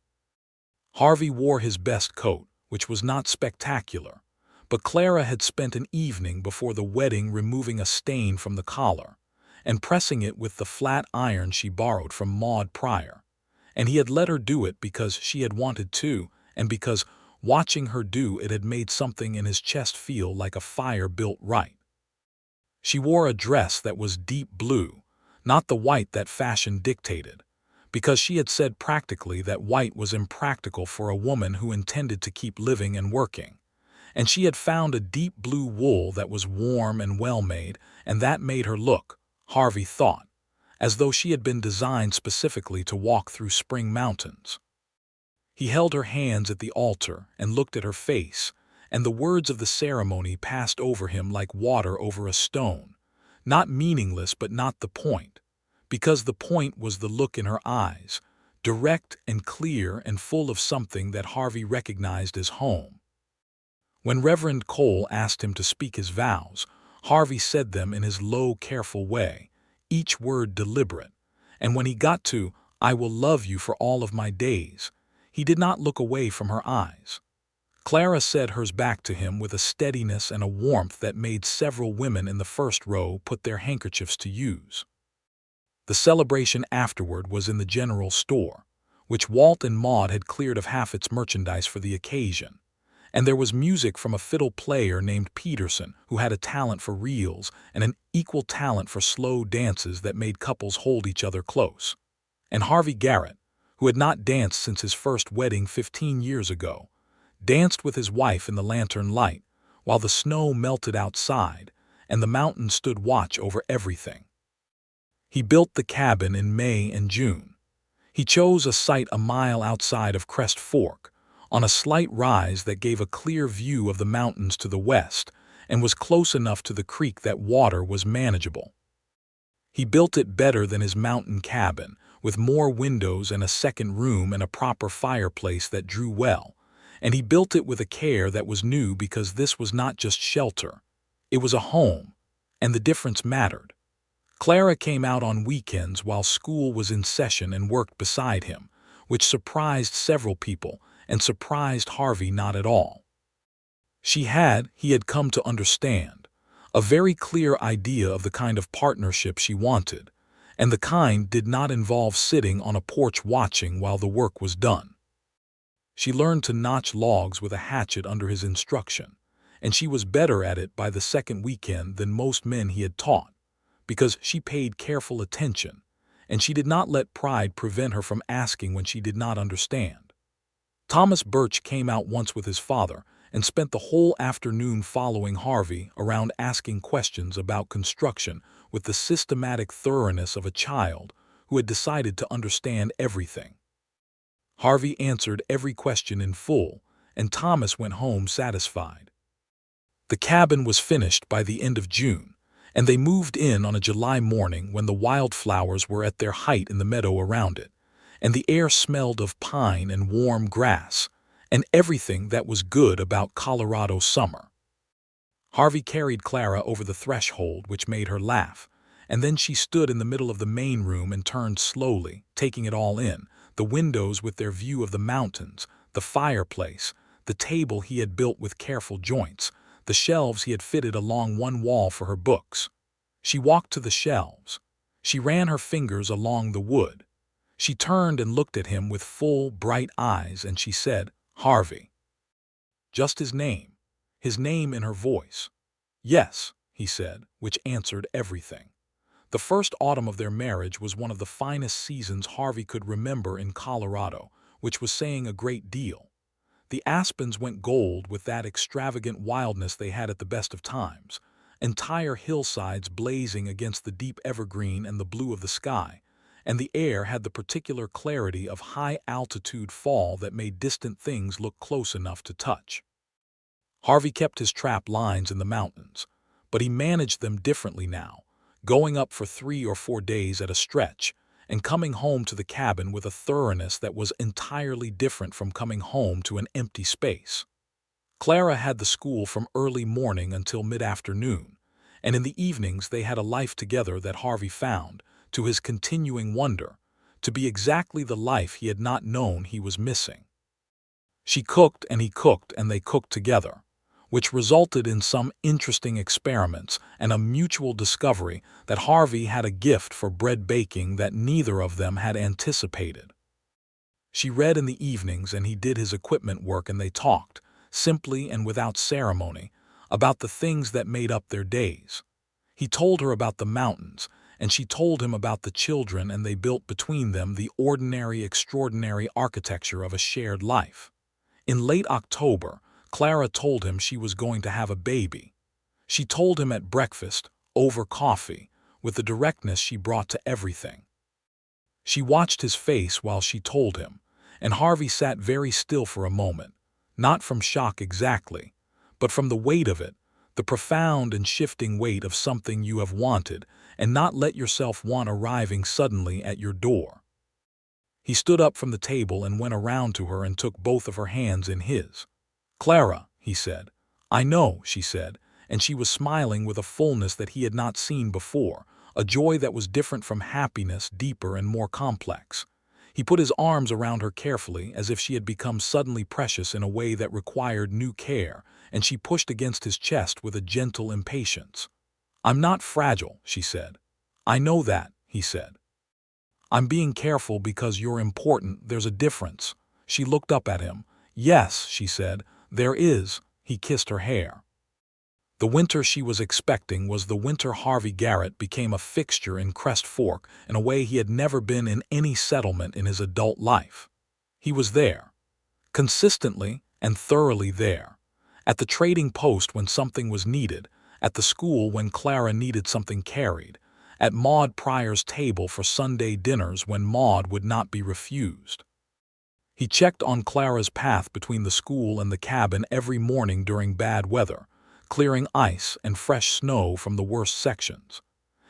Harvey wore his best coat, which was not spectacular, but Clara had spent an evening before the wedding removing a stain from the collar and pressing it with the flat iron she borrowed from Maud Pryor, and he had let her do it because she had wanted to, and because, watching her do it, had made something in his chest feel like a fire built right. She wore a dress that was deep blue, not the white that fashion dictated, because she had said practically that white was impractical for a woman who intended to keep living and working, and she had found a deep blue wool that was warm and well-made, and that made her look, Harvey thought, as though she had been designed specifically to walk through spring mountains. He held her hands at the altar and looked at her face, and the words of the ceremony passed over him like water over a stone, not meaningless but not the point, because the point was the look in her eyes, direct and clear and full of something that Harvey recognized as home. When Reverend Cole asked him to speak his vows, Harvey said them in his low, careful way, each word deliberate, and when he got to I will love you for all of my days." He did not look away from her eyes. Clara said hers back to him with a steadiness and a warmth that made several women in the first row put their handkerchiefs to use. The celebration afterward was in the general store, which Walt and Maud had cleared of half its merchandise for the occasion. And there was music from a fiddle player named Peterson, who had a talent for reels and an equal talent for slow dances that made couples hold each other close. And Harvey Garrett, who had not danced since his first wedding 15 years ago, danced with his wife in the lantern light, while the snow melted outside and the mountains stood watch over everything. He built the cabin in May and June. He chose a site a mile outside of Crest Fork, on a slight rise that gave a clear view of the mountains to the west and was close enough to the creek that water was manageable. He built it better than his mountain cabin, with more windows and a second room and a proper fireplace that drew well, and he built it with a care that was new because this was not just shelter. It was a home, and the difference mattered. Clara came out on weekends while school was in session and worked beside him, which surprised several people and surprised Harvey not at all. He had come to understand, a very clear idea of the kind of partnership she wanted, and the kind did not involve sitting on a porch watching while the work was done. She learned to notch logs with a hatchet under his instruction, and she was better at it by the second weekend than most men he had taught, because she paid careful attention, and she did not let pride prevent her from asking when she did not understand. Thomas Birch came out once with his father and spent the whole afternoon following Harvey around asking questions about construction with the systematic thoroughness of a child who had decided to understand everything. Harvey answered every question in full, and Thomas went home satisfied. The cabin was finished by the end of June, and they moved in on a July morning when the wildflowers were at their height in the meadow around it, and the air smelled of pine and warm grass, and everything that was good about Colorado summer. Harvey carried Clara over the threshold, which made her laugh, and then she stood in the middle of the main room and turned slowly, taking it all in, the windows with their view of the mountains, the fireplace, the table he had built with careful joints, the shelves he had fitted along one wall for her books. She walked to the shelves. She ran her fingers along the wood. She turned and looked at him with full, bright eyes, and she said, "Harvey." Just his name in her voice. "Yes," he said, which answered everything. The first autumn of their marriage was one of the finest seasons Harvey could remember in Colorado, which was saying a great deal. The aspens went gold with that extravagant wildness they had at the best of times, entire hillsides blazing against the deep evergreen and the blue of the sky, and the air had the particular clarity of high-altitude fall that made distant things look close enough to touch. Harvey kept his trap lines in the mountains, but he managed them differently now, going up for 3 or 4 days at a stretch, and coming home to the cabin with a thoroughness that was entirely different from coming home to an empty space. Clara had the school from early morning until mid-afternoon, and in the evenings they had a life together that Harvey found, to his continuing wonder, to be exactly the life he had not known he was missing. She cooked and he cooked and they cooked together, which resulted in some interesting experiments and a mutual discovery that Harvey had a gift for bread baking that neither of them had anticipated. She read in the evenings and he did his equipment work, and they talked, simply and without ceremony, about the things that made up their days. He told her about the mountains, and she told him about the children, and they built between them the ordinary, extraordinary architecture of a shared life. In late October, Clara told him she was going to have a baby. She told him at breakfast, over coffee, with the directness she brought to everything. She watched his face while she told him, and Harvey sat very still for a moment, not from shock exactly, but from the weight of it, the profound and shifting weight of something you have wanted and not let yourself want arriving suddenly at your door. He stood up from the table and went around to her and took both of her hands in his. "Clara," he said. "I know," she said, and she was smiling with a fullness that he had not seen before, a joy that was different from happiness, deeper and more complex. He put his arms around her carefully, as if she had become suddenly precious in a way that required new care, and she pushed against his chest with a gentle impatience. "I'm not fragile," she said. "I know that," he said. "I'm being careful because you're important. There's a difference." She looked up at him. "Yes," she said, "there is." He kissed her hair. The winter she was expecting was the winter Harvey Garrett became a fixture in Crest Fork in a way he had never been in any settlement in his adult life. He was there, consistently and thoroughly there, at the trading post when something was needed, at the school when Clara needed something carried, at Maud Pryor's table for Sunday dinners when Maud would not be refused. He checked on Clara's path between the school and the cabin every morning during bad weather, clearing ice and fresh snow from the worst sections.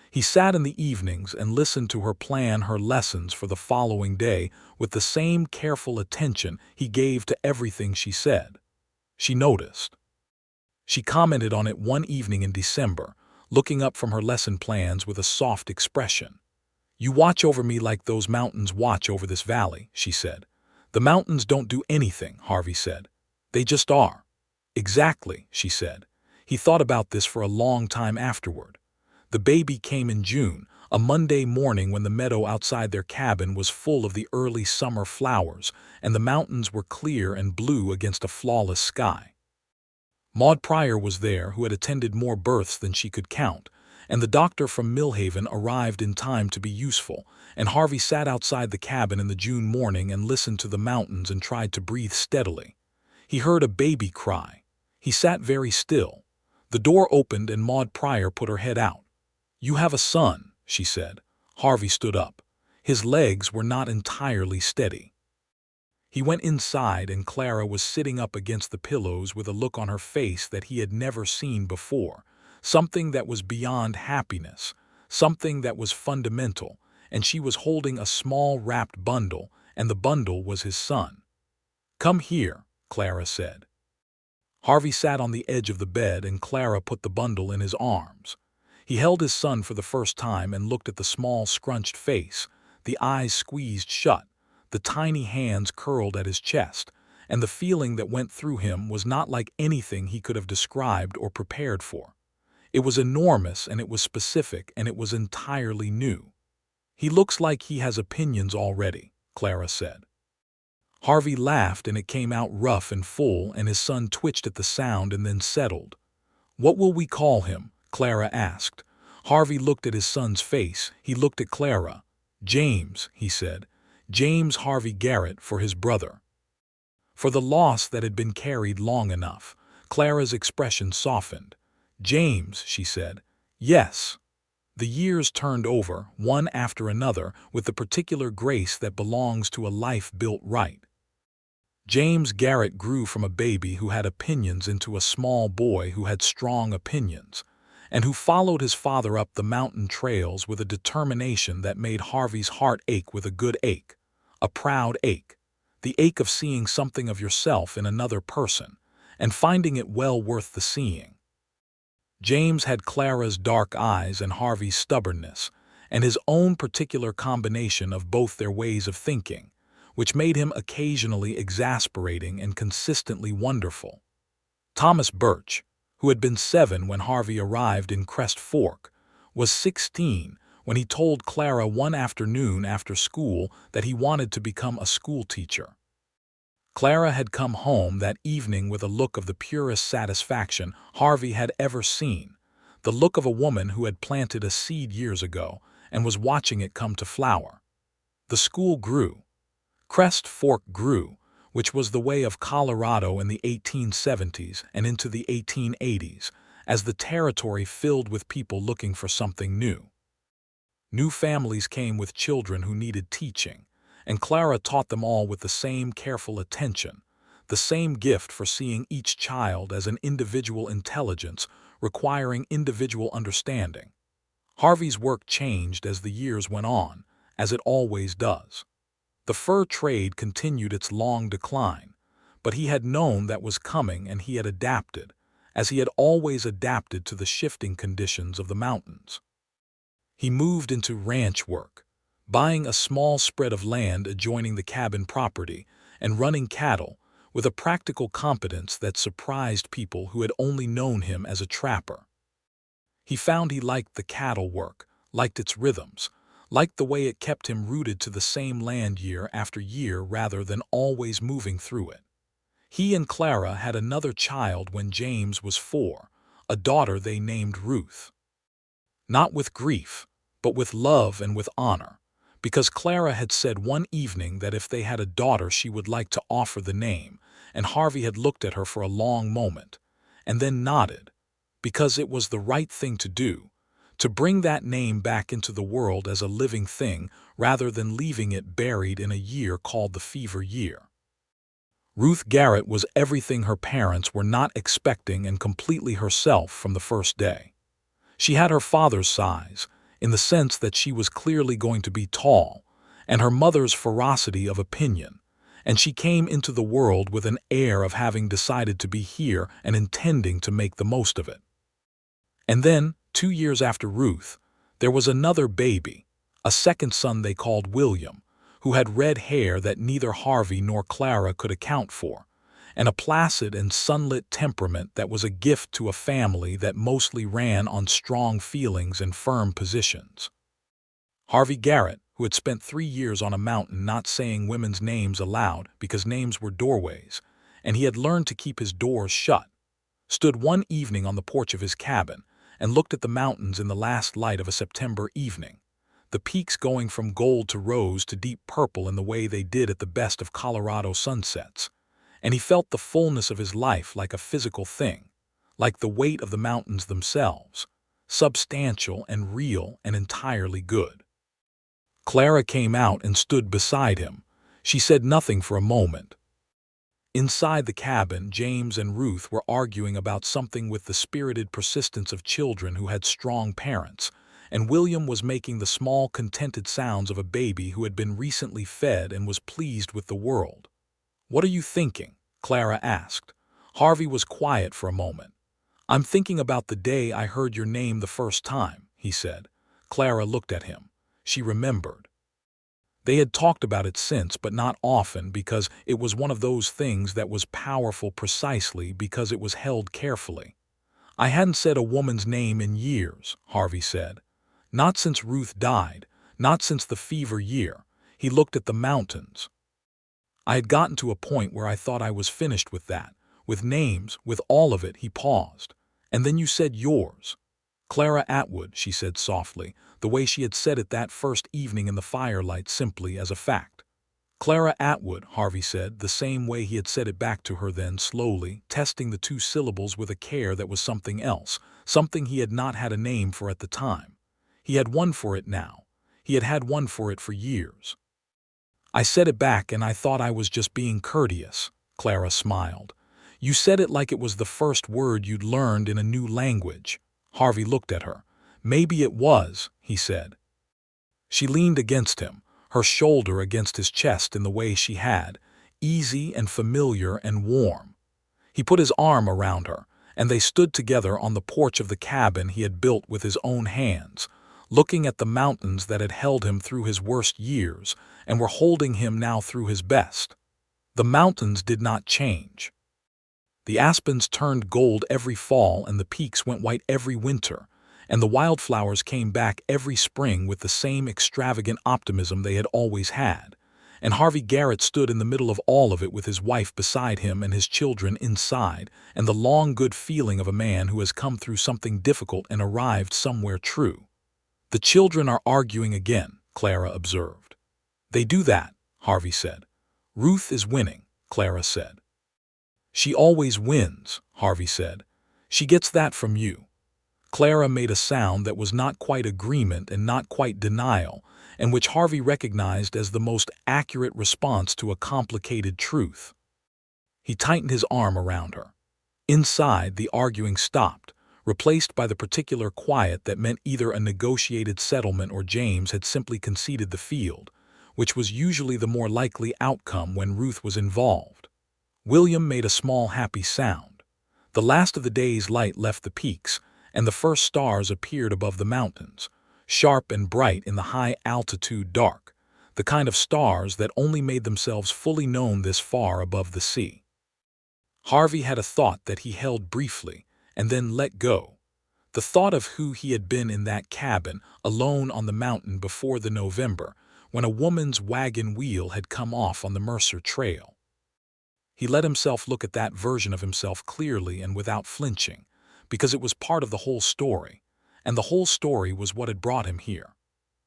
He sat in the evenings and listened to her plan her lessons for the following day with the same careful attention he gave to everything she said. She noticed. She commented on it one evening in December, looking up from her lesson plans with a soft expression. "You watch over me like those mountains watch over this valley," she said. "The mountains don't do anything," Harvey said. "They just are." "Exactly," she said. He thought about this for a long time afterward. The baby came in June, a Monday morning when the meadow outside their cabin was full of the early summer flowers, and the mountains were clear and blue against a flawless sky. Maud Pryor was there, who had attended more births than she could count, and the doctor from Millhaven arrived in time to be useful, and Harvey sat outside the cabin in the June morning and listened to the mountains and tried to breathe steadily. He heard a baby cry. He sat very still. The door opened and Maud Pryor put her head out. "You have a son," she said. Harvey stood up. His legs were not entirely steady. He went inside and Clara was sitting up against the pillows with a look on her face that he had never seen before, something that was beyond happiness, something that was fundamental, and she was holding a small wrapped bundle, and the bundle was his son. "Come here," Clara said. Harvey sat on the edge of the bed and Clara put the bundle in his arms. He held his son for the first time and looked at the small scrunched face, the eyes squeezed shut, the tiny hands curled at his chest, and the feeling that went through him was not like anything he could have described or prepared for. It was enormous and it was specific and it was entirely new. "He looks like he has opinions already," Clara said. Harvey laughed and it came out rough and full and his son twitched at the sound and then settled. "What will we call him?" Clara asked. Harvey looked at his son's face. He looked at Clara. "James," he said. "James Harvey Garrett for his brother." For the loss that had been carried long enough, Clara's expression softened. "James," she said. "Yes." The years turned over, one after another, with the particular grace that belongs to a life built right. James Garrett grew from a baby who had opinions into a small boy who had strong opinions, and who followed his father up the mountain trails with a determination that made Harvey's heart ache with a good ache, a proud ache, the ache of seeing something of yourself in another person, and finding it well worth the seeing. James had Clara's dark eyes and Harvey's stubbornness, and his own particular combination of both their ways of thinking, which made him occasionally exasperating and consistently wonderful. Thomas Birch, who had been 7 when Harvey arrived in Crest Fork, was 16 when he told Clara one afternoon after school that he wanted to become a school teacher. Clara had come home that evening with a look of the purest satisfaction Harvey had ever seen, the look of a woman who had planted a seed years ago and was watching it come to flower. The school grew. Crest Fork grew, which was the way of Colorado in the 1870s and into the 1880s, as the territory filled with people looking for something new. New families came with children who needed teaching, and Clara taught them all with the same careful attention, the same gift for seeing each child as an individual intelligence requiring individual understanding. Harvey's work changed as the years went on, as it always does. The fur trade continued its long decline, but he had known that was coming and he had adapted, as he had always adapted to the shifting conditions of the mountains. He moved into ranch work, buying a small spread of land adjoining the cabin property and running cattle with a practical competence that surprised people who had only known him as a trapper. He found he liked the cattle work, liked its rhythms, liked the way it kept him rooted to the same land year after year rather than always moving through it. He and Clara had another child when James was 4, a daughter they named Ruth. Not with grief, but with love and with honor, because Clara had said one evening that if they had a daughter she would like to offer the name, and Harvey had looked at her for a long moment, and then nodded, because it was the right thing to do, to bring that name back into the world as a living thing rather than leaving it buried in a year called the fever year. Ruth Garrett was everything her parents were not expecting and completely herself from the first day. She had her father's size, in the sense that she was clearly going to be tall, and her mother's ferocity of opinion, and she came into the world with an air of having decided to be here and intending to make the most of it. And then, 2 years after Ruth, there was another baby, a second son they called William, who had red hair that neither Harvey nor Clara could account for, and a placid and sunlit temperament that was a gift to a family that mostly ran on strong feelings and firm positions. Harvey Garrett, who had spent 3 years on a mountain not saying women's names aloud because names were doorways, and he had learned to keep his doors shut, stood one evening on the porch of his cabin and looked at the mountains in the last light of a September evening, the peaks going from gold to rose to deep purple in the way they did at the best of Colorado sunsets, and he felt the fullness of his life like a physical thing, like the weight of the mountains themselves, substantial and real and entirely good. Clara came out and stood beside him. She said nothing for a moment. Inside the cabin, James and Ruth were arguing about something with the spirited persistence of children who had strong parents, and William was making the small, contented sounds of a baby who had been recently fed and was pleased with the world. "What are you thinking?" Clara asked. Harvey was quiet for a moment. "I'm thinking about the day I heard your name the first time," he said. Clara looked at him. She remembered. They had talked about it since, but not often, because it was one of those things that was powerful precisely because it was held carefully. "I hadn't said a woman's name in years," Harvey said. "Not since Ruth died, not since the fever year." He looked at the mountains. "I had gotten to a point where I thought I was finished with that, with names, with all of it." He paused. "And then you said yours." "Clara Atwood," she said softly, the way she had said it that first evening in the firelight, simply as a fact. "Clara Atwood," Harvey said, the same way he had said it back to her then, slowly, testing the 2 syllables with a care that was something else, something he had not had a name for at the time. He had one for it now. He had had one for it for years. "I said it back and I thought I was just being courteous," Clara smiled. "You said it like it was the first word you'd learned in a new language." Harvey looked at her. "Maybe it was," he said. She leaned against him, her shoulder against his chest in the way she had, easy and familiar and warm. He put his arm around her, and they stood together on the porch of the cabin he had built with his own hands, looking at the mountains that had held him through his worst years and were holding him now through his best. The mountains did not change. The aspens turned gold every fall and the peaks went white every winter, and the wildflowers came back every spring with the same extravagant optimism they had always had, and Harvey Garrett stood in the middle of all of it with his wife beside him and his children inside, and the long good feeling of a man who has come through something difficult and arrived somewhere true. "The children are arguing again," Clara observed. "They do that," Harvey said. "Ruth is winning," Clara said. "She always wins," Harvey said. "She gets that from you." Clara made a sound that was not quite agreement and not quite denial, and which Harvey recognized as the most accurate response to a complicated truth. He tightened his arm around her. Inside, the arguing stopped, replaced by the particular quiet that meant either a negotiated settlement or James had simply conceded the field, which was usually the more likely outcome when Ruth was involved. William made a small happy sound. The last of the day's light left the peaks, and the first stars appeared above the mountains, sharp and bright in the high-altitude dark, the kind of stars that only made themselves fully known this far above the sea. Harvey had a thought that he held briefly and then let go. The thought of who he had been in that cabin, alone on the mountain before the November, when a woman's wagon wheel had come off on the Mercer Trail. He let himself look at that version of himself clearly and without flinching, because it was part of the whole story, and the whole story was what had brought him here.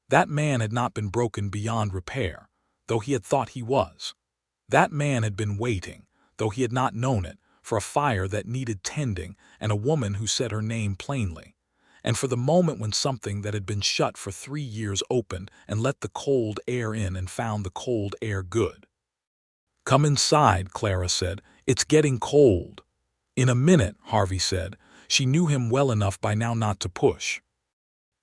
That man had not been broken beyond repair, though he had thought he was. That man had been waiting, though he had not known it, for a fire that needed tending and a woman who said her name plainly, and for the moment when something that had been shut for 3 years opened and let the cold air in and found the cold air good. "Come inside," Clara said. "It's getting cold." "In a minute," Harvey said. She knew him well enough by now not to push.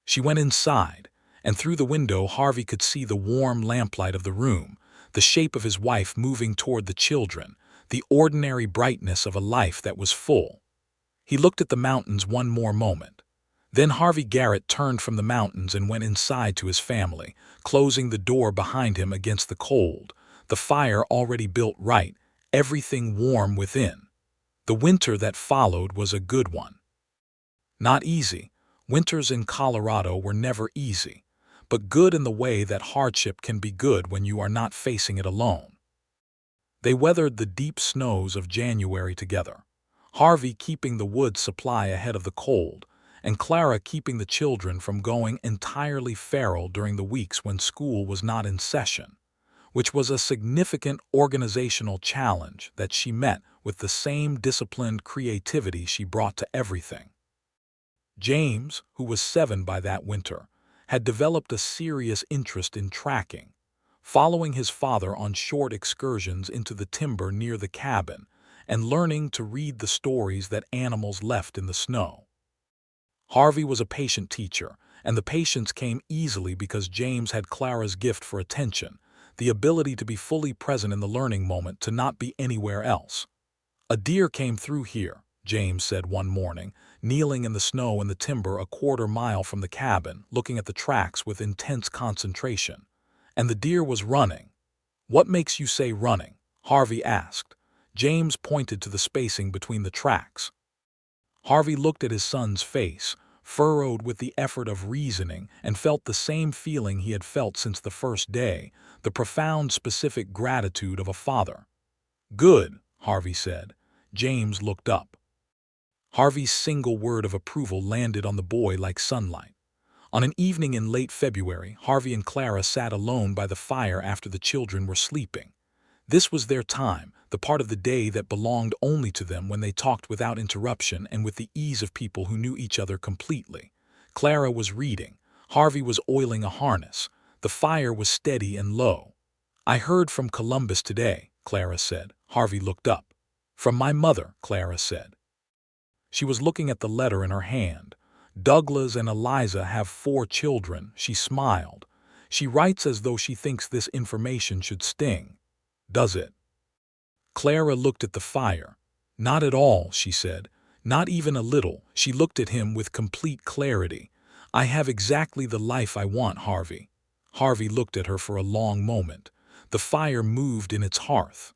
She went inside, and through the window Harvey could see the warm lamplight of the room, the shape of his wife moving toward the children, the ordinary brightness of a life that was full. He looked at the mountains one more moment. Then Harvey Garrett turned from the mountains and went inside to his family, closing the door behind him against the cold, the fire already built right, everything warm within. The winter that followed was a good one. Not easy. Winters in Colorado were never easy, but good in the way that hardship can be good when you are not facing it alone. They weathered the deep snows of January together, Harvey keeping the wood supply ahead of the cold, and Clara keeping the children from going entirely feral during the weeks when school was not in session, which was a significant organizational challenge that she met with the same disciplined creativity she brought to everything. James, who was 7 by that winter, had developed a serious interest in tracking, following his father on short excursions into the timber near the cabin and learning to read the stories that animals left in the snow. Harvey was a patient teacher, and the patience came easily because James had Clara's gift for attention, the ability to be fully present in the learning moment, to not be anywhere else. "A deer came through here," James said one morning, kneeling in the snow in the timber a quarter-mile from the cabin, looking at the tracks with intense concentration. "And the deer was running." "What makes you say running?" Harvey asked. James pointed to the spacing between the tracks. Harvey looked at his son's face, furrowed with the effort of reasoning, and felt the same feeling he had felt since the first day, the profound specific gratitude of a father. "Good," Harvey said. James looked up. Harvey's single word of approval landed on the boy like sunlight. On an evening in late February, Harvey and Clara sat alone by the fire after the children were sleeping. This was their time, the part of the day that belonged only to them, when they talked without interruption and with the ease of people who knew each other completely. Clara was reading. Harvey was oiling a harness. The fire was steady and low. "I heard from Columbus today," Clara said. Harvey looked up. "From my mother," Clara said. She was looking at the letter in her hand. "Douglas and Eliza have 4 children," she smiled. "She writes as though she thinks this information should sting. Does it?" Clara looked at the fire. "Not at all," she said. "Not even a little." She looked at him with complete clarity. "I have exactly the life I want, Harvey." Harvey looked at her for a long moment. The fire moved in its hearth.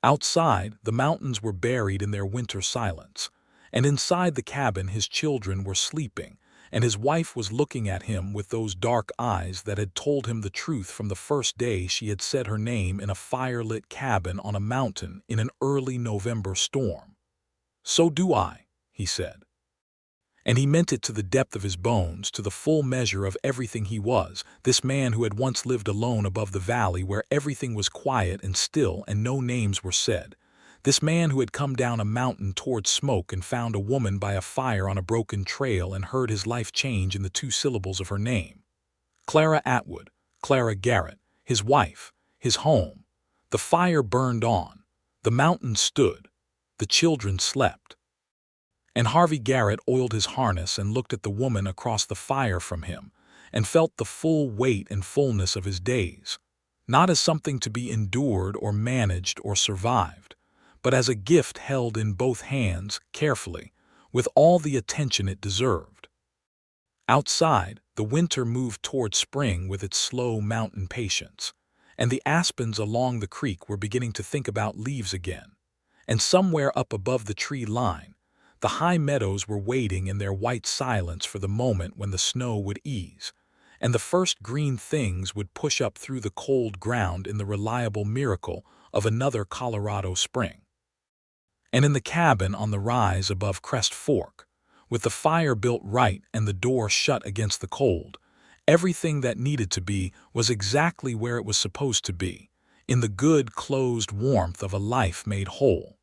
Outside, the mountains were buried in their winter silence, and inside the cabin his children were sleeping, and his wife was looking at him with those dark eyes that had told him the truth from the first day she had said her name in a firelit cabin on a mountain in an early November storm. "So do I," he said. And he meant it to the depth of his bones, to the full measure of everything he was, this man who had once lived alone above the valley where everything was quiet and still and no names were said. This man who had come down a mountain toward smoke and found a woman by a fire on a broken trail and heard his life change in the 2 syllables of her name. Clara Atwood, Clara Garrett, his wife, his home. The fire burned on. The mountain stood. The children slept. And Harvey Garrett oiled his harness and looked at the woman across the fire from him, and felt the full weight and fullness of his days, not as something to be endured or managed or survived, but as a gift held in both hands, carefully, with all the attention it deserved. Outside, The winter moved toward spring with its slow mountain patience, and the aspens along the creek were beginning to think about leaves again. And somewhere up above the tree line, the high meadows were waiting in their white silence for the moment when the snow would ease, and the first green things would push up through the cold ground in the reliable miracle of another Colorado spring. And in the cabin on the rise above Crest Fork, with the fire built right and the door shut against the cold, everything that needed to be was exactly where it was supposed to be, in the good, closed warmth of a life made whole.